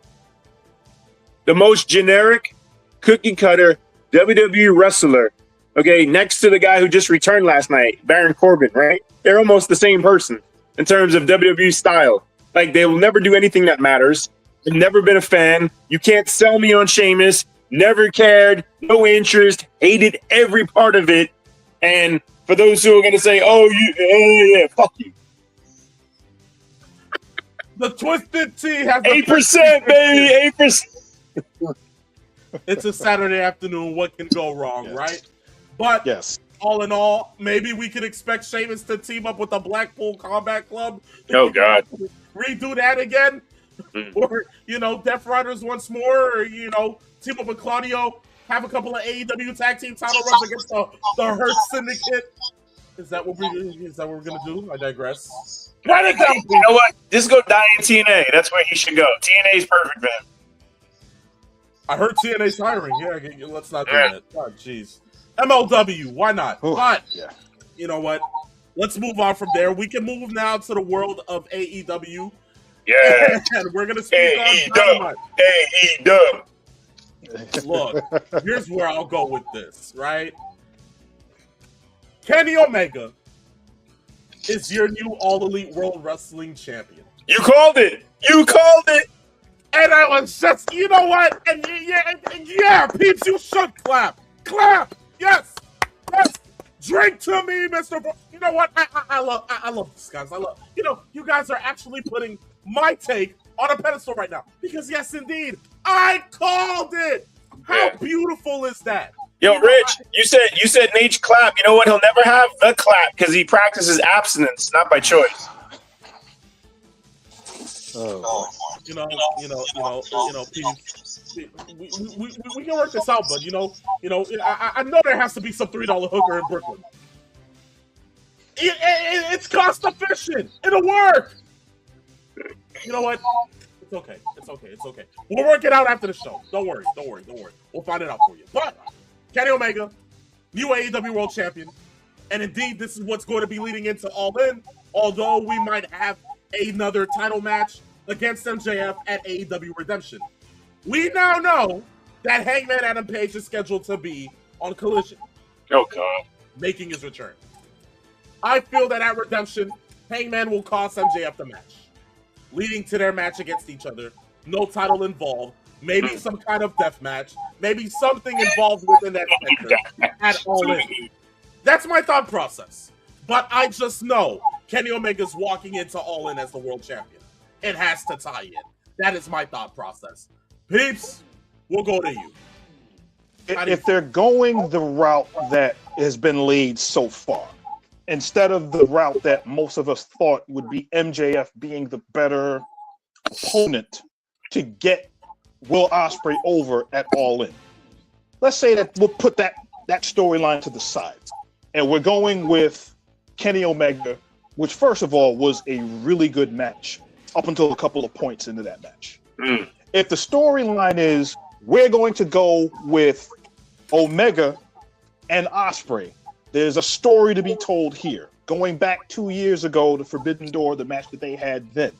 the most generic cookie cutter WWE wrestler. Okay, next to the guy who just returned last night, Baron Corbin, right? They're almost the same person in terms of WWE style. Like, they will never do anything that matters. I've never been a fan. You can't sell me on Sheamus. Never cared. No interest. Hated every part of it. And for those who are going to say, yeah, fuck you. The Twisted Tea has 8%, baby, 8%. It's a Saturday afternoon. What can go wrong, right? But all in all, maybe we could expect Sheamus to team up with the Blackpool Combat Club. Oh, God. Redo that again. Or, Death Riders once more. Or, team up with Claudio. Have a couple of AEW tag team title runs against the Hurt Syndicate. Is that what we're going to do? I digress. Write it down. You know what? Just go die in TNA. That's where he should go. TNA is perfect, man. I heard TNA's hiring. Yeah, let's not do that. God, jeez. MLW, why not? But you know what? Let's move on from there. We can move now to the world of AEW. Yeah. And we're going to speak on Dynamite. AEW. Look, here's where I'll go with this, right? Kenny Omega is your new All Elite World Wrestling Champion. You called it. And I was just, you know what? And yeah, peeps, you should clap. Clap. Yes. Drink to me, Mr. You know what? I love this, guys. You guys are actually putting my take on a pedestal right now. Because yes, indeed, I called it. How beautiful is that? Yo, Rich, you said Nate clap. You know what? He'll never have the clap because he practices abstinence, not by choice. Peace. We can work this out, but I know there has to be some $3 hooker in Brooklyn. It's cost efficient. It'll work. You know what? It's okay. We'll work it out after the show. Don't worry. We'll find it out for you. But Kenny Omega, new AEW World Champion, and indeed, this is what's going to be leading into All In. Although we might have another title match against MJF at AEW Redemption, we now know that Hangman Adam Page is scheduled to be on Collision. Oh God, making his return. I feel that at Redemption, Hangman will cost MJF the match, leading to their match against each other. No title involved. Maybe some kind of death match. Maybe something involved within that center at All In. That's my thought process. But I just know Kenny Omega's walking into All In as the world champion. It has to tie in. That is my thought process. Peeps, we'll go to you. If they're going the route that has been laid so far, instead of the route that most of us thought would be MJF being the better opponent to get Will Ospreay over at All In. Let's say that we'll put that storyline to the side. And we're going with Kenny Omega, which first of all was a really good match up until a couple of points into that match. If the storyline is we're going to go with Omega and Ospreay, there's a story to be told here. Going back 2 years ago, the Forbidden Door, the match that they had then.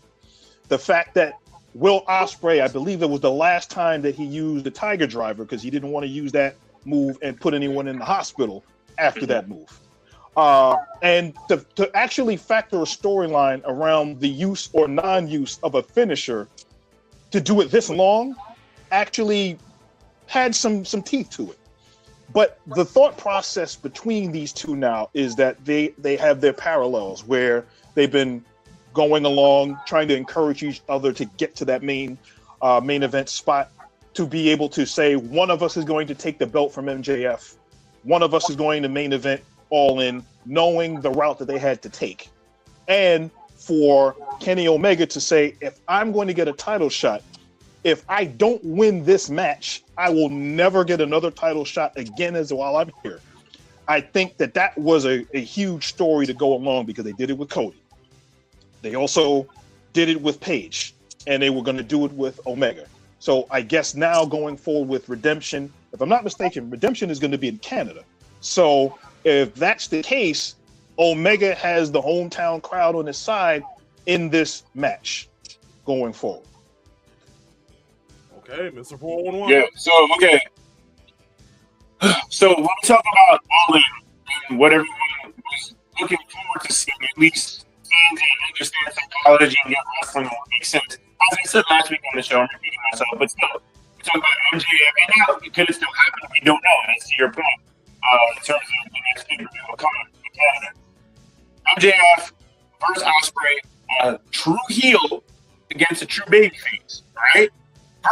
The fact that Will Ospreay, I believe it was the last time that he used the Tiger Driver because he didn't want to use that move and put anyone in the hospital after that move. And to actually factor a storyline around the use or non-use of a finisher to do it this long actually had some teeth to it. But the thought process between these two now is that they have their parallels where they've been going along, trying to encourage each other to get to that main event spot, to be able to say one of us is going to take the belt from MJF, one of us is going to main event All In, knowing the route that they had to take. And for Kenny Omega to say, if I'm going to get a title shot, if I don't win this match, I will never get another title shot again while I'm here. I think that was a huge story to go along because they did it with Cody. They also did it with Page, and they were going to do it with Omega. So I guess now going forward with Redemption, if I'm not mistaken, Redemption is going to be in Canada. So if that's the case, Omega has the hometown crowd on his side in this match going forward. Okay, Mr. 411. Yeah, so when we talk about All In and what everyone was looking forward to seeing, at least fans and understand psychology and get wrestling will make sense. As I said last week on the show, I'm repeating myself, but still, we talk about MJF, and now it could have still happened. We don't know, and that's to your point, in terms of the next pay-per-view will come in Canada. MJF versus Ospreay, a true heel against a true babyface, right?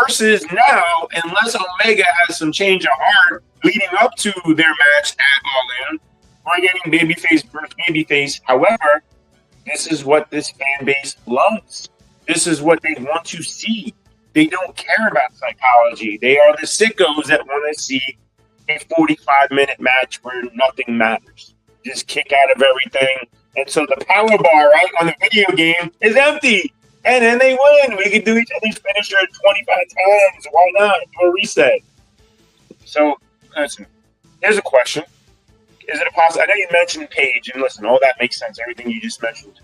Versus now, unless Omega has some change of heart leading up to their match at All In, we're getting babyface versus babyface. However, this is what this fan base loves. This is what they want to see. They don't care about psychology. They are the sickos that want to see a 45-minute match where nothing matters. Just kick out of everything. And so the power bar, right, on the video game is empty. And then they win. We can do each other's finisher 25 times. Why not? Do a reset. So, listen, here's a question. Is it a possibility? I know you mentioned Page, and listen, all that makes sense, everything you just mentioned.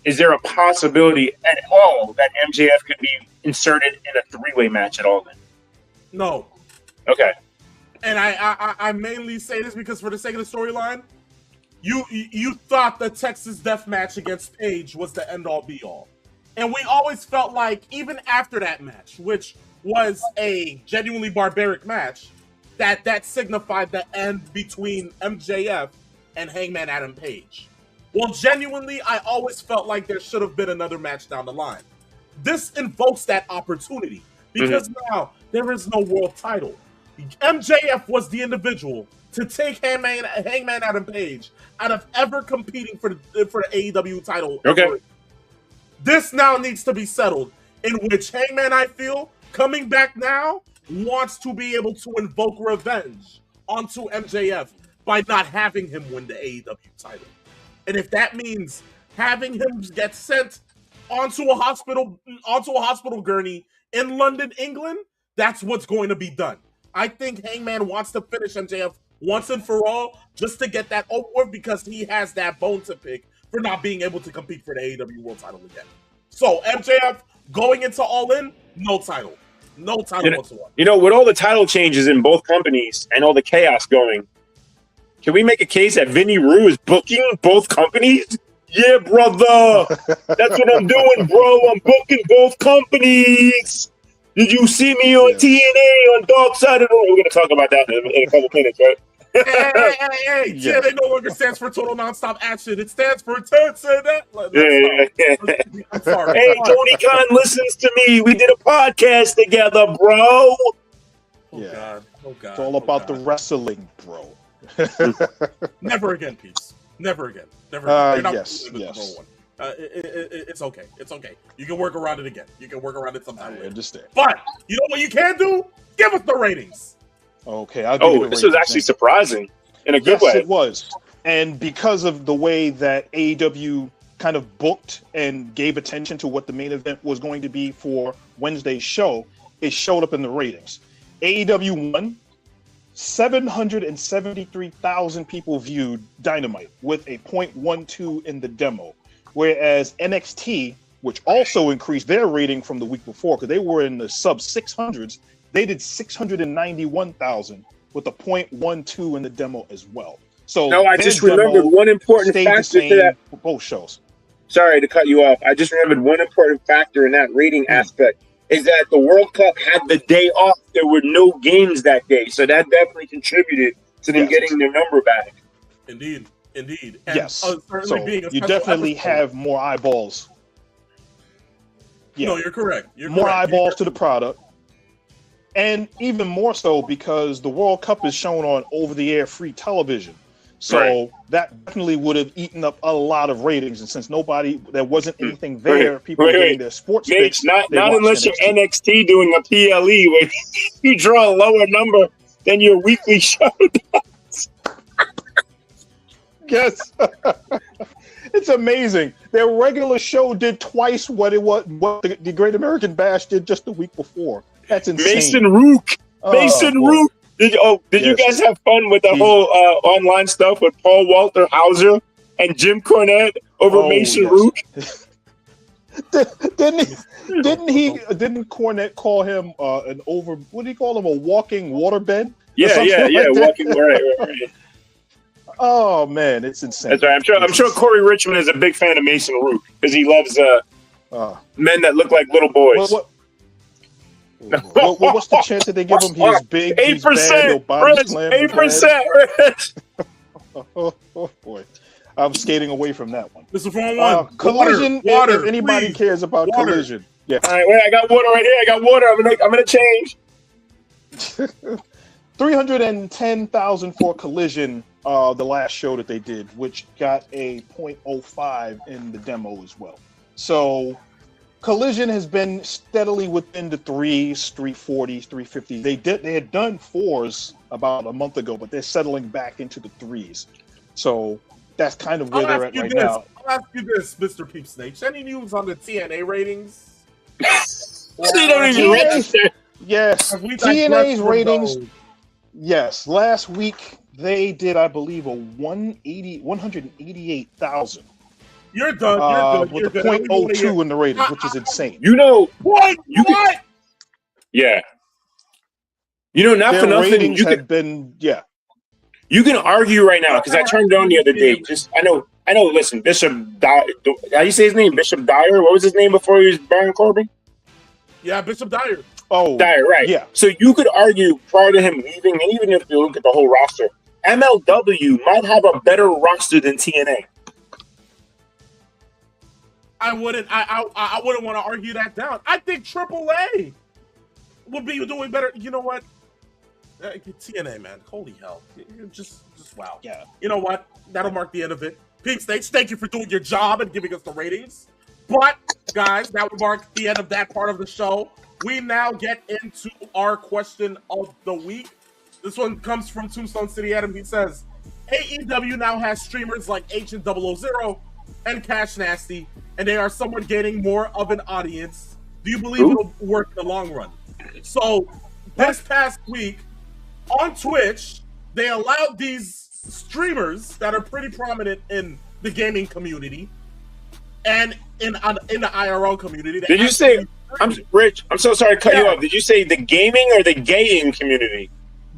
Is there a possibility at all that MJF could be inserted in a three-way match at All In? No. Okay. And I mainly say this because for the sake of the storyline, you thought the Texas Death match against Page was the end-all be-all. And we always felt like, even after that match, which was a genuinely barbaric match, that signified the end between MJF and Hangman Adam Page. Well, genuinely, I always felt like there should have been another match down the line. This invokes that opportunity, because now there is no world title. MJF was the individual to take Hangman Adam Page out of ever competing for the AEW title. Okay. This now needs to be settled, in which Hangman, I feel, coming back now, wants to be able to invoke revenge onto MJF by not having him win the AEW title. And if that means having him get sent onto a hospital gurney in London, England, that's what's going to be done. I think Hangman wants to finish MJF once and for all, just to get that over because he has that bone to pick for not being able to compete for the AEW World Title again. So MJF going into All In, no title whatsoever. You know, with all the title changes in both companies and all the chaos going, can we make a case that Vinny Rue is booking both companies? Yeah, brother. That's what I'm doing, bro. I'm booking both companies. Did you see me on TNA on Dark Side of the Ring? We're going to talk about that in a couple minutes, right? Hey, TNA no longer stands for Total Nonstop Action. It stands for Turns and that. I'm sorry. Hey, Tony Khan listens to me. We did a podcast together, bro. Oh, God. It's all about the wrestling, bro. Never again, Peace. Never again. Never again. Yes. It's okay. It's okay. You can work around it again. You can work around it sometime later. I understand. But you know what you can do? Give us the ratings. Okay, I'll give you the this was actually surprising in a good way. Yes, it was. And because of the way that AEW kind of booked and gave attention to what the main event was going to be for Wednesday's show, it showed up in the ratings. AEW won. 773,000 people viewed Dynamite with a 0.12 in the demo, whereas NXT, which also increased their rating from the week before because they were in the sub 600s, they did 691,000 with a 0.12 in the demo as well. So no, I just remembered one important factor to that. For both shows. Sorry to cut you off. I just remembered one important factor in that rating aspect is that the World Cup had the day off. There were no games that day, so that definitely contributed to them getting their number back. Indeed. And, yes. So you definitely have more eyeballs. Yeah. No, you're correct. More eyeballs to the product. And even more so because the World Cup is shown on over-the-air free television. So that definitely would have eaten up a lot of ratings. And since there wasn't anything there, people were getting their sports fix. Not unless you're NXT doing a PLE where you draw a lower number than your weekly show does. Yes. It's amazing. Their regular show did twice what the Great American Bash did just the week before. That's insane. Mason Rook. Rook. Did you guys have fun with the whole online stuff with Paul Walter Hauser and Jim Cornette over Mason Rook? Didn't Cornette call him what did he call him, a walking waterbed? Yeah, walking right. Oh man, it's insane. That's right. I'm sure Corey Richmond is a big fan of Mason Rook because he loves men that look like little boys. What's the chance that they give him? He's big. 8%. 8%. Oh boy, I'm skating away from that one. This is for one. Collision. Water, if anybody please. Cares about Collision, yeah. All right, wait. I got water right here. I got water. I'm gonna change. 310,000 for Collision. The last show that they did, which got a 0.05 in the demo as well. So Collision has been steadily within the 3s, 340s, 350s. They had done 4s about a month ago, but they're settling back into the 3s. So that's kind of where they're at right now. I'll ask you this, Mr. Peep Snakes. Any news on the TNA ratings? They don't even register. Yes, TNA's ratings. Yes, last week they did, I believe, a 188,000. You're done. With a 0.02 in the rating, which is insane. You know what? Yeah. You know, not their for nothing. Ratings have been. You can argue right now because I turned on the other day. I know. Listen, Bishop Dyer. How do you say his name? Bishop Dyer. What was his name before he was Baron Corbin? Yeah, Bishop Dyer. Oh, Dyer, right? Yeah. So you could argue prior to him leaving, and even if you look at the whole roster, MLW might have a better roster than TNA. I wouldn't want to argue that down. I think AAA would be doing better. You know what? TNA, man. Holy hell. Just wow. Yeah. You know what? That'll mark the end of it. Peep Snakes, thank you for doing your job and giving us the ratings. But, guys, that would mark the end of that part of the show. We now get into our question of the week. This one comes from Tombstone City Adam. He says, AEW now has streamers like Agent 000 and Cash Nasty, and they are somewhat gaining more of an audience. Do you believe it'll work in the long run? So, this past week, on Twitch, they allowed these streamers that are pretty prominent in the gaming community and in the IRL community. Did you say, Rich, I'm so sorry to cut you off. Did you say the gaming or the gaying community?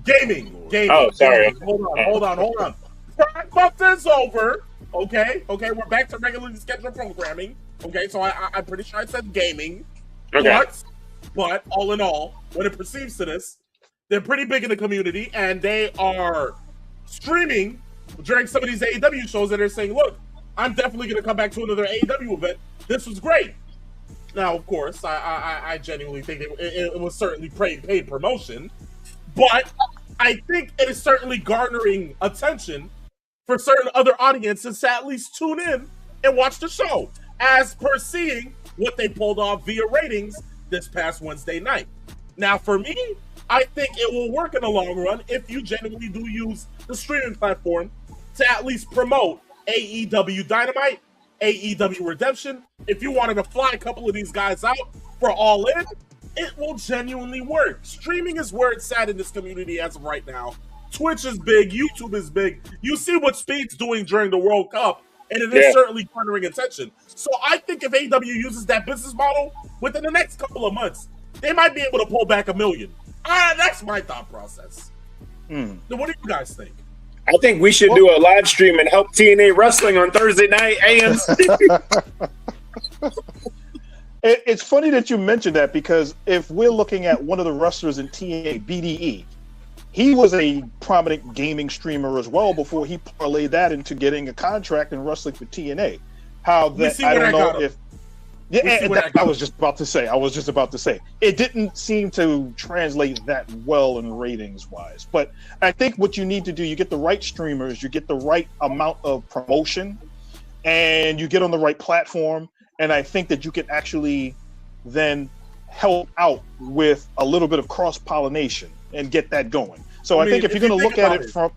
Gaming. Oh, sorry. Hold on. Prime month is over. Okay, we're back to regularly scheduled programming. Okay, so I'm pretty sure I said gaming. Okay. But all in all, when it perceives to this, they're pretty big in the community, and they are streaming during some of these AEW shows that are saying, look, I'm definitely going to come back to another AEW event. This was great. Now, of course, I genuinely think it was certainly paid promotion, but I think it is certainly garnering attention for certain other audiences to at least tune in and watch the show, as per seeing what they pulled off via ratings this past Wednesday night. Now, for me, I think it will work in the long run if you genuinely do use the streaming platform to at least promote AEW Dynamite, AEW Redemption. If you wanted to fly a couple of these guys out for All In, it will genuinely work. Streaming is where it's at in this community as of right now. Twitch is big, YouTube is big. You see what Speed's doing during the World Cup, and it is certainly garnering attention. So I think if AEW uses that business model within the next couple of months, they might be able to pull back $1 million. That's my thought process. Then what do you guys think? I think we should do a live stream and help TNA Wrestling on Thursday night AMC. It's funny that you mentioned that, because if we're looking at one of the wrestlers in TNA, BDE, he was a prominent gaming streamer as well before he parlayed that into getting a contract and wrestling for TNA. How that I don't know if. Yeah, I was just about to say. It didn't seem to translate that well in ratings wise. But I think what you need to do, you get the right streamers, you get the right amount of promotion, and you get on the right platform. And I think that you can actually then help out with a little bit of cross-pollination and get that going. So I think if you're going to look at it from...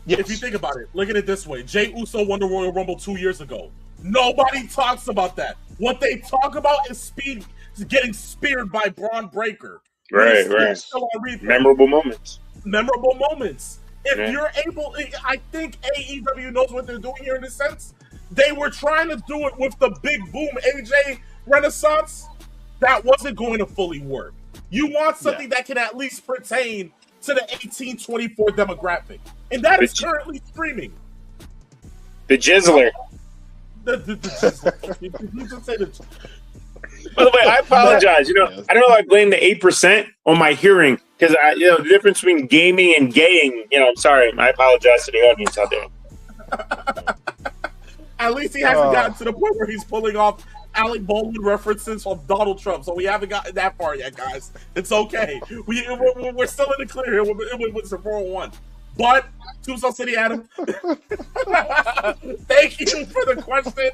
Yes. If you think about it, look at it this way. Jey Uso won the Royal Rumble 2 years ago. Nobody talks about that. What they talk about is Speed getting speared by Braun Breaker. Right. Memorable moments. If you're able... I think AEW knows what they're doing here in a sense. They were trying to do it with the big boom AJ Renaissance. That wasn't going to fully work. You want something that can at least pertain to the 18-24 demographic. And that is currently streaming. The Jizzler. The Jizzler. You just say the... By the way, I apologize. I don't know if I blame the 8% on my hearing, because the difference between gaming and gaying, I'm sorry. I apologize to the audience out there. At least he hasn't gotten to the point where he's pulling off Alec Baldwin references from Donald Trump. So we haven't gotten that far yet, guys. It's okay. We're still in the clear here with the 401. But, Tucson City Adam, thank you for the question.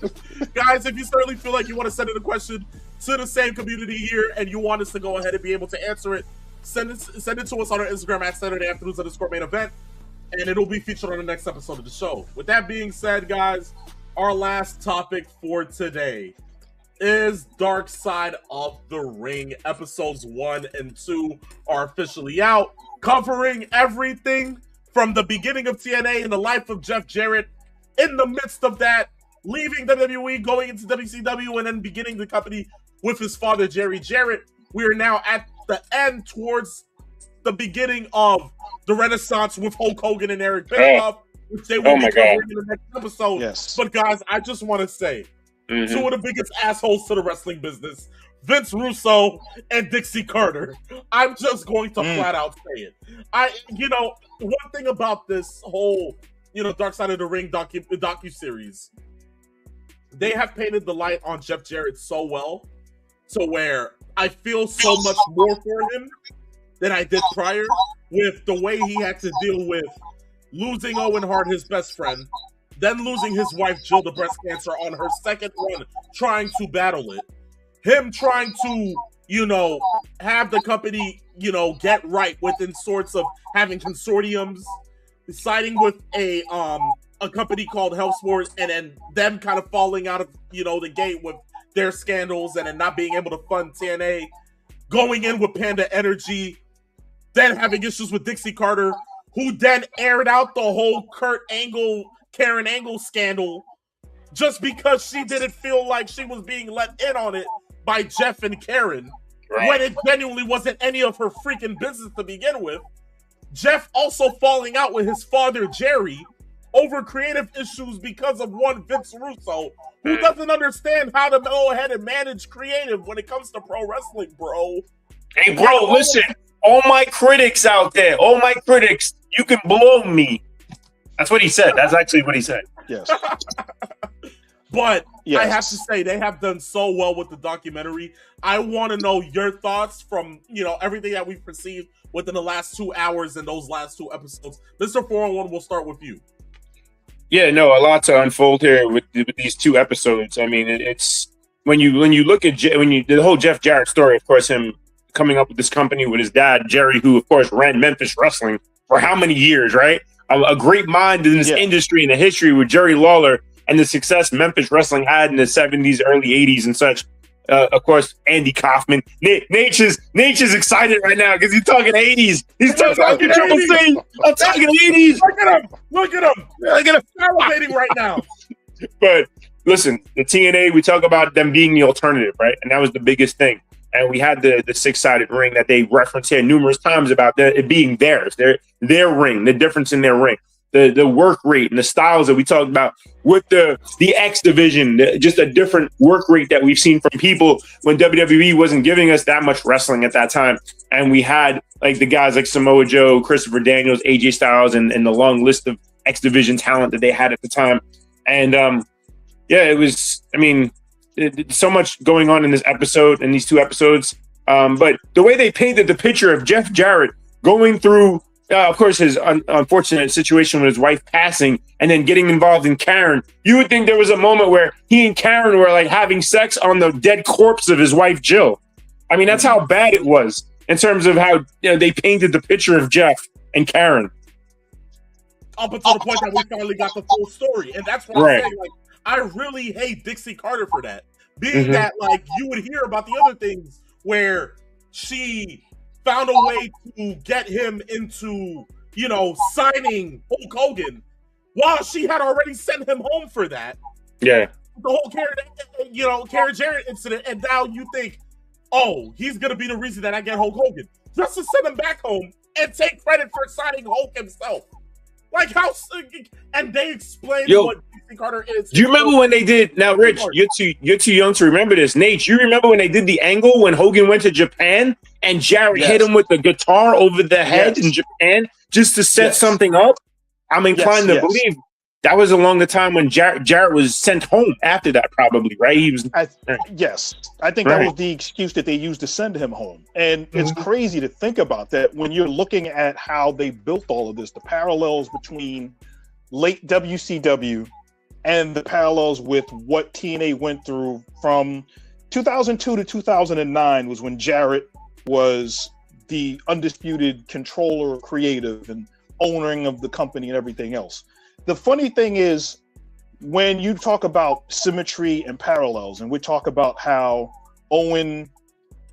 Guys, if you certainly feel like you want to send in a question to the same community here and you want us to go ahead and be able to answer it, send it to us on our Instagram at Saturday Afternoons _main event, and it'll be featured on the next episode of the show. With that being said, guys, our last topic for today is Dark Side of the Ring. Episodes 1 and 2 are officially out, covering everything from the beginning of TNA and the life of Jeff Jarrett, in the midst of that, leaving WWE, going into WCW, and then beginning the company with his father, Jerry Jarrett. We are now at the end, towards the beginning of the Renaissance with Hulk Hogan and Eric Bischoff, which they will be covering in the next episode. Yes. But guys, I just want to say, two of the biggest assholes to the wrestling business, Vince Russo and Dixie Carter. I'm just going to flat out say it. One thing about this whole, Dark Side of the Ring docu-series, they have painted the light on Jeff Jarrett so well, to where I feel so much more for him than I did prior, with the way he had to deal with losing Owen Hart, his best friend, then losing his wife Jill to breast cancer on her second run trying to battle it, him trying to, have the company, get right within sorts of having consortiums, siding with a company called Health Sports, and then them kind of falling out of, the gate with their scandals and then not being able to fund TNA, going in with Panda Energy, then having issues with Dixie Carter, who then aired out the whole Karen Angle scandal just because she didn't feel like she was being let in on it by Jeff and Karen, when it genuinely wasn't any of her freaking business to begin with. Jeff also falling out with his father, Jerry, over creative issues because of one Vince Russo, who doesn't understand how to go ahead and manage creative when it comes to pro wrestling, bro. Hey, bro, listen. All my critics out there, all my critics, you can blow me. That's what he said. That's actually what he said. Yes. But yes. I have to say, they have done so well with the documentary. I want to know your thoughts from, everything that we've perceived within the last 2 hours and those last 2 episodes. Mr. 401, we'll start with you. Yeah, no, a lot to unfold here with these 2 episodes. I mean, it's when you look at the whole Jeff Jarrett story, of course, him coming up with this company with his dad, Jerry, who, of course, ran Memphis Wrestling for how many years, right? A great mind in this industry and the history with Jerry Lawler and the success Memphis Wrestling had in the 70s, early 80s and such. Of course, Andy Kaufman. Nate is excited right now because he's talking 80s. He's talking Triple C. I'm talking 80s. Look at him. Salivating right now. But listen, the TNA, we talk about them being the alternative, right? And that was the biggest thing. And we had the 6-sided ring that they referenced here numerous times about it being theirs, their ring, the difference in their ring, the work rate and the styles that we talked about with the X division, just a different work rate that we've seen from people when WWE wasn't giving us that much wrestling at that time. And we had like the guys like Samoa Joe, Christopher Daniels, AJ Styles, and the long list of X division talent that they had at the time. And it was, so much going on in this episode, in these 2 episodes. But the way they painted the picture of Jeff Jarrett going through, of course, his unfortunate situation with his wife passing and then getting involved in Karen, you would think there was a moment where he and Karen were like having sex on the dead corpse of his wife, Jill. I mean, that's how bad it was in terms of how they painted the picture of Jeff and Karen. Up until the point that we finally got the full story. And that's what I'm saying. Like, I really hate Dixie Carter for that. Being that, like, you would hear about the other things where she found a way to get him into, signing Hulk Hogan while she had already sent him home for that. Yeah. The whole Karen Jarrett incident. And now you think, oh, he's going to be the reason that I get Hulk Hogan. Just to send him back home and take credit for signing Hulk himself. Like how, and they explained what Dixie Carter is. Do you remember when they did? Now, Rich, you're too young to remember this. Nate, you remember when they did the angle when Hogan went to Japan and Jarrett hit him with the guitar over the head in Japan just to set something up? I'm inclined to believe that was along the time when Jarrett was sent home after that, probably, right? He was. Yes, I think that was the excuse that they used to send him home. And it's crazy to think about that when you're looking at how they built all of this, the parallels between late WCW and the parallels with what TNA went through from 2002 to 2009 was when Jarrett was the undisputed controller, creative, and owner of the company and everything else. The funny thing is, when you talk about symmetry and parallels, and we talk about how Owen,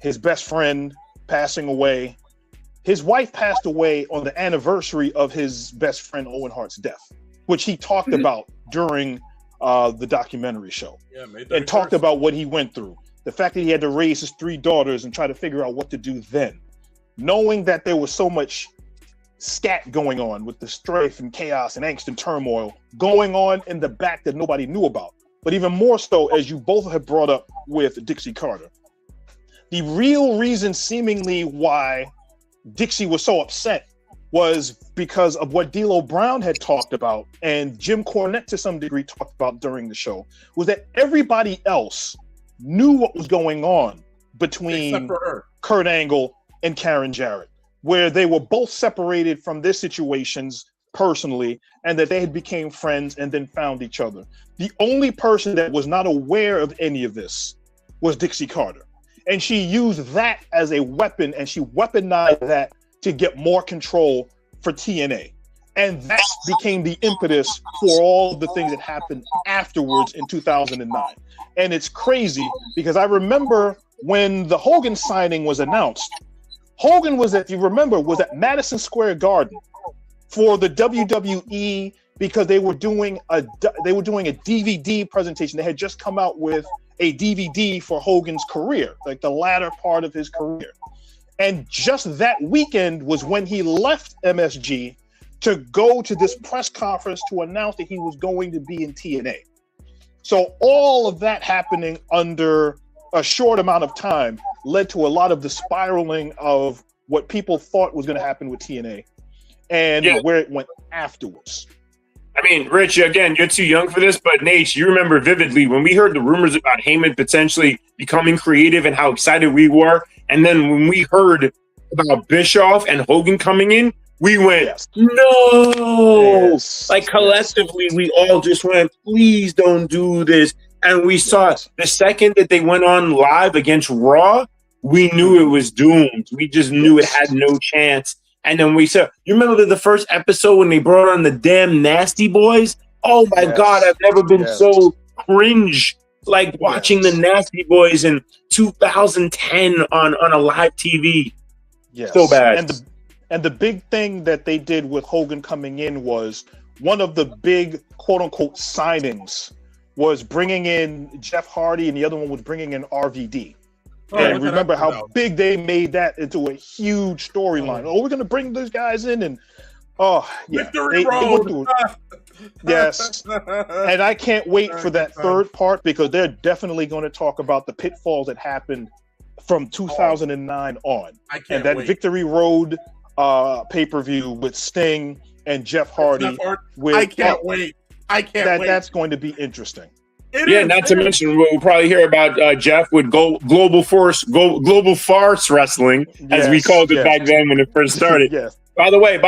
his best friend, passing away, his wife passed away on the anniversary of his best friend Owen Hart's death, which he talked about during the documentary show, and talked about what he went through. The fact that he had to raise his 3 daughters and try to figure out what to do then, knowing that there was so much scat going on with the strife and chaos and angst and turmoil going on in the back that nobody knew about. But even more so, as you both have brought up with Dixie Carter, the real reason seemingly why Dixie was so upset was because of what D'Lo Brown had talked about and Jim Cornette to some degree talked about during the show, was that everybody else knew what was going on between Kurt Angle and Karen Jarrett, where they were both separated from their situations personally, and that they had became friends and then found each other. The only person that was not aware of any of this was Dixie Carter. And she used that as a weapon, and she weaponized that to get more control for TNA. And that became the impetus for all of the things that happened afterwards in 2009. And it's crazy because I remember when the Hogan signing was announced, Hogan was at Madison Square Garden for the WWE because they were doing a DVD presentation. They had just come out with a DVD for Hogan's career, like the latter part of his career. And just that weekend was when he left MSG to go to this press conference to announce that he was going to be in TNA. So all of that happening under a short amount of time led to a lot of the spiraling of what people thought was going to happen with TNA and where it went afterwards. I mean, Rich, again, you're too young for this, but Nate, you remember vividly when we heard the rumors about Heyman potentially becoming creative and how excited we were. And then when we heard about Bischoff and Hogan coming in, we went, no! Yes. Like collectively, we all just went, please don't do this. And we saw the second that they went on live against Raw, we knew it was doomed. We just knew it had no chance. And then we said, you remember the first episode when they brought on the damn Nasty Boys? Oh my God, I've never been so cringe like watching the Nasty Boys in 2010 on a live TV. Yes. So bad. And the big thing that they did with Hogan coming in was one of the big quote unquote signings was bringing in Jeff Hardy, and the other one was bringing in RVD. And remember how big they made that into a huge storyline. Oh, we're going to bring those guys in, and Victory Road. Yes. And I can't wait for that third part because they're definitely going to talk about the pitfalls that happened from 2009 on. And that Victory Road pay-per-view with Sting and Jeff Hardy. I can't wait. That's going to be interesting. Not to mention we'll probably hear about Jeff with Global Farce Wrestling, as we called it back then when it first started. By the way,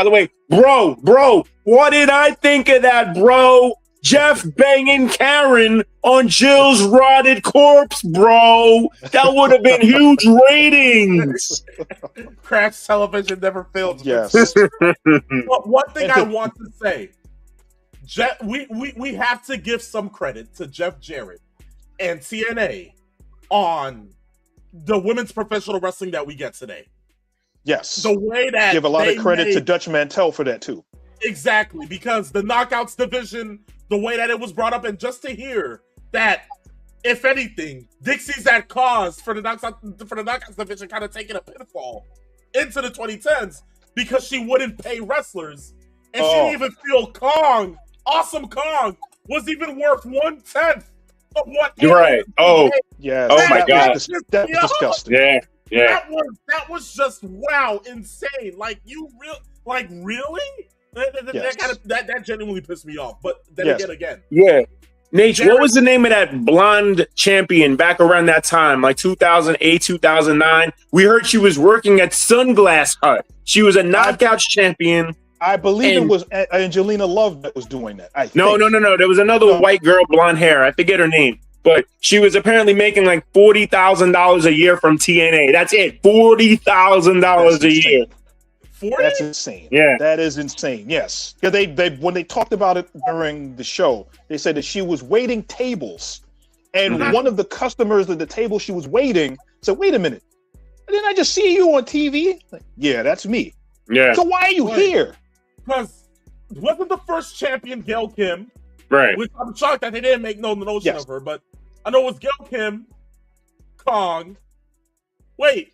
bro, what did I think of that, bro? Jeff banging Karen on Jill's rotted corpse, bro. That would have been huge ratings. Crash television never fails. Yes. But one thing I want to say, we have to give some credit to Jeff Jarrett and TNA on the women's professional wrestling that we get today. Yes. The way that give a lot of credit to Dutch Mantel for that too. Exactly, because the Knockouts division, the way that it was brought up, and just to hear that, if anything, Dixie's that cause for the Knockouts division kind of taking a pitfall into the 2010s because she wouldn't pay wrestlers, and she didn't even feel Kong, Awesome Kong, was even worth 1/10 of what. You're right. Oh, yeah. Oh my God, that was disgusting. Yeah. That was just insane. Like really. That genuinely pissed me off. But then again. Yeah. Nate, what was the name of that blonde champion back around that time, like 2008, 2009? We heard she was working at Sunglass Hut. She was a Knockouts champion. I believe it was Angelina Love that was doing that. No. There was another white girl, blonde hair. I forget her name. But she was apparently making like $40,000 a year from TNA. That's it. $40,000 a year. 40? That's insane. Yeah. That is insane. Yes. Because they when they talked about it during the show, they said that she was waiting tables. And one of the customers at the table she was waiting said, wait a minute. Didn't I just see you on TV? Like, yeah, that's me. Yeah. So why are you here? Because wasn't the first champion Gail Kim? Right. Which I'm shocked that they didn't make no notion of her, but I know it was Gail Kim, Kong. Wait.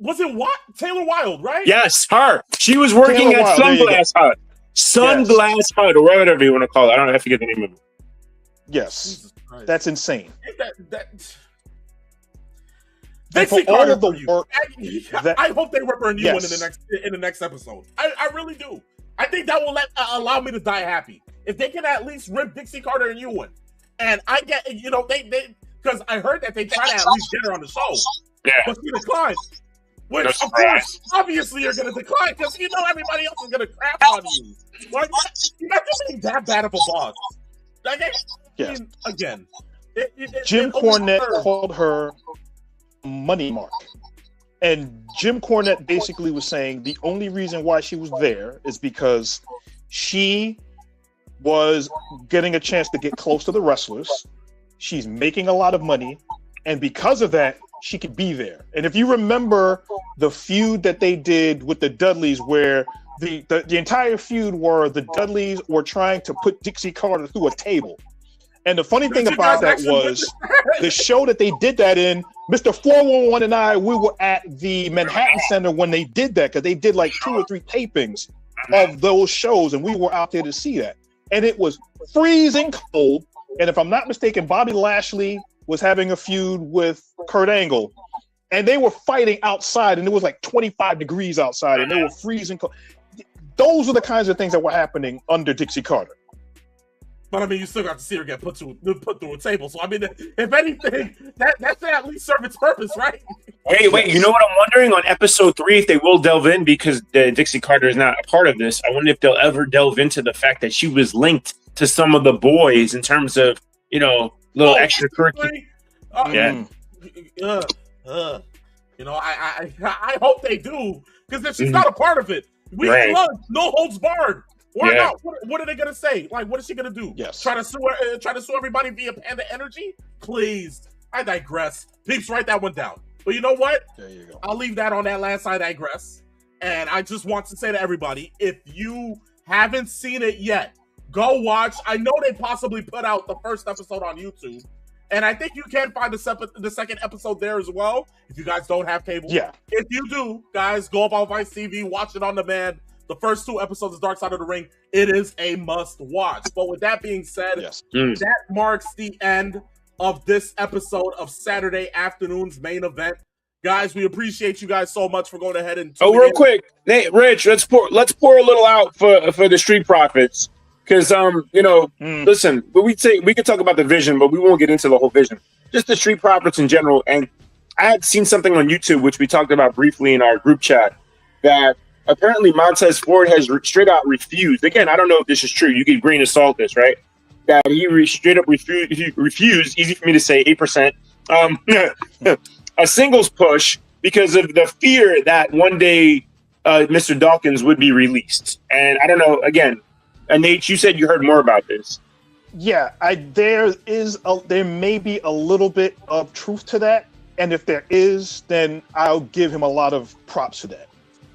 Was it what? Taylor Wilde, right? Yes, her. She was working Taylor at Wilde, Sunglass Hut. Sunglass Hut, or whatever you want to call it. I don't know. I forget the name of it. Yes. That's insane. They for all of the work, I hope they rip her a new one in the next episode. I really do. I think that will allow me to die happy. If they can at least rip Dixie Carter a new one. And I get, they because I heard that they try to at least get her on the show. Yeah. But she declined. Which, No of surprise. course, obviously you're going to decline because you know everybody else is going to crap on you. Like, you're not just being that bad of a boss. Like, I mean, again, Jim Cornette overturned. called her money mark. And Jim Cornette basically was saying the only reason why she was there is because she was getting a chance to get close to the wrestlers. She's making a lot of money. And because of that, she could be there. And if you remember the feud that they did with the Dudleys, where the entire feud were the Dudleys were trying to put Dixie Carter through a table. And the funny thing about that was the show that they did that in, Mr. 411 and I, we were at the Manhattan Center when they did that, because they did like 2 or 3 tapings of those shows, and we were out there to see that. And it was freezing cold. And if I'm not mistaken, Bobby Lashley was having a feud with Kurt Angle, and they were fighting outside, and it was like 25 degrees outside, and they were freezing cold. Those are the kinds of things that were happening under Dixie Carter. But I mean, you still got to see her get put through a table. So I mean, if anything, that should at least serve its purpose, right? Wait. You know what I'm wondering on episode 3 if they will delve in, because Dixie Carter is not a part of this. I wonder if they'll ever delve into the fact that she was linked to some of the boys in terms of, you know, little extracurricular. You know, I hope they do, because if she's not a part of it, we love no holds barred. Why not? What are they gonna say? Like, what is she gonna do? Yes. Try to sue everybody via Panda Energy? Please. I digress. Peeps, write that one down. But you know what? There you go. I'll leave that on that last I digress. And I just want to say to everybody, if you haven't seen it yet, go watch. I know they possibly put out the first episode on YouTube. And I think you can find the second episode there as well, if you guys don't have cable. Yeah. If you do, guys, go up on Vice TV, watch it on demand. The first 2 episodes of Dark Side of the Ring. It is a must watch. But with that being said, that marks the end of this episode of Saturday afternoon's main event. Guys, we appreciate you guys so much for going ahead and real quick, Nate, Rich, let's pour a little out for the Street Profits. Because listen, we could talk about the vision, but we won't get into the whole vision. Just the Street Profits in general. And I had seen something on YouTube, which we talked about briefly in our group chat, that apparently Montez Ford has straight out refused. Again, I don't know if this is true. You can grain of salt this, right? That he straight up refused. Easy for me to say, 8%. A singles push because of the fear that one day Mr. Dawkins would be released. And I don't know. Again, Nate, you said you heard more about this. Yeah, there may be a little bit of truth to that, and if there is, then I'll give him a lot of props to that.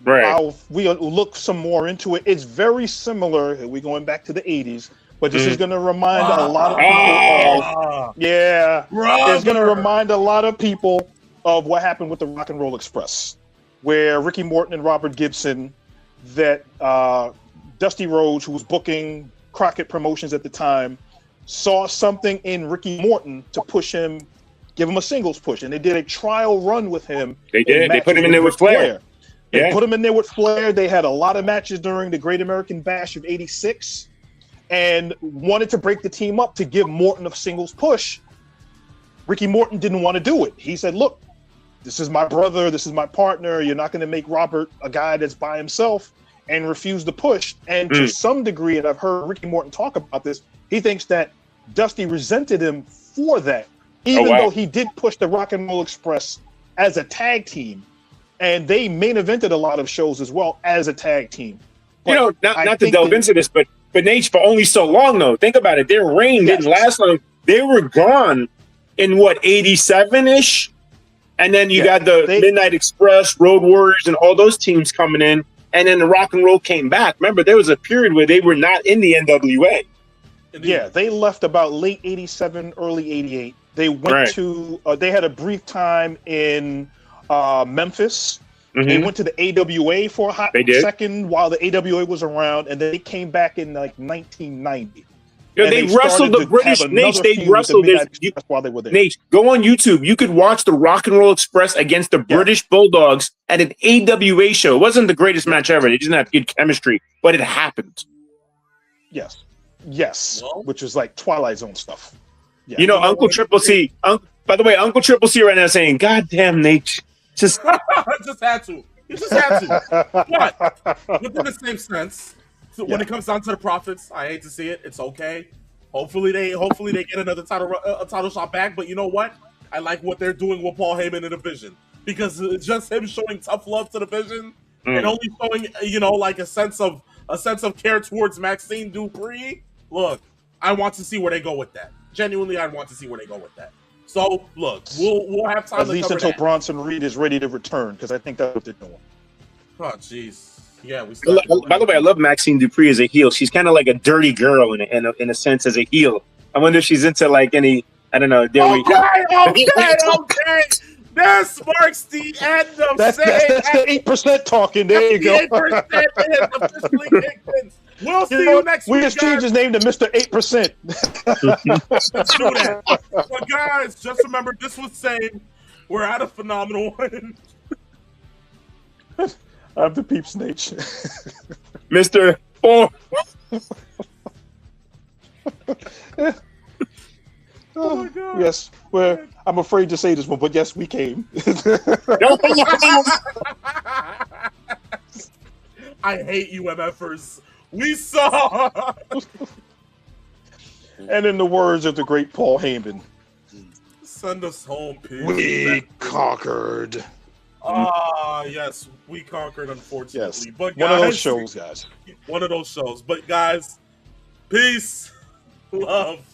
Right. We'll look some more into it. It's very similar. We're going back to the 80s, but this is going to remind a lot of people. It's going to remind a lot of people of what happened with the Rock and Roll Express, where Ricky Morton and Robert Gibson, that Dusty Rhodes, who was booking Crockett Promotions at the time, saw something in Ricky Morton to push him, give him a singles push, and they did a trial run with him. They did. They put him in there with Flair. They put him in there with Flair. They had a lot of matches during the Great American Bash of '86, and wanted to break the team up to give Morton a singles push. Ricky Morton didn't want to do it. He said, "Look, this is my brother. This is my partner. You're not going to make Robert a guy that's by himself," and refused to push. And to some degree, and I've heard Ricky Morton talk about this, he thinks that Dusty resented him for that, even though he did push the Rock and Roll Express as a tag team. And they main evented a lot of shows as well as a tag team. But not to delve into this, but Nate, for only so long, though. Think about it. Their reign didn't last long. They were gone in, 87-ish? And then you got the Midnight Express, Road Warriors, and all those teams coming in. And then the Rock and Roll came back. Remember, there was a period where they were not in the NWA. Yeah, they left about late 87, early 88. They went to, they had a brief time in Memphis. They went to the AWA for a hot second while the AWA was around, and then they came back in like 1990. They wrestled the British. Nate, they wrestled while they were there. Nate, go on YouTube. You could watch the Rock and Roll Express against the British Bulldogs at an AWA show. It wasn't the greatest match ever. They didn't have good chemistry, but it happened. Yes, which was like Twilight Zone stuff. Yeah. Uncle Triple C. By the way, Uncle Triple C right now saying, "God damn, Nate, Just just had to. You just had to. But within the same sense, so when it comes down to the Profits, I hate to see it. It's okay. Hopefully they get another title shot back. But you know what? I like what they're doing with Paul Heyman in the Vision, because it's just him showing tough love to the Vision and only showing, you know, like a sense of care towards Maxine Dupree. Look, I want to see where they go with that. Genuinely, I want to see where they go with that. So look, we'll have time at least until Bronson Reed is ready to return, because I think that's what they're doing. Oh jeez, yeah. By the way, I love Maxine Dupree as a heel. She's kind of like a dirty girl in a sense as a heel. I wonder if she's into like any, I don't know. Okay. This marks the end of that's the 8% talking. There you go. 8% is officially kicked in. We'll see you next week. We just changed his name to Mr. 8%. Let's do that. But guys, just remember, this was Sane. We're at a phenomenal one. I'm the Peeps Nation. Mr. 4. Oh my God. Yes, I'm afraid to say this one, but yes, we came. I hate you, MFers. We saw. And in the words of the great Paul Heyman, send us home, peace. We conquered. Yes, we conquered, unfortunately. Yes, but guys, one of those shows, guys. One of those shows. But guys, peace, love,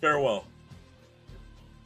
farewell.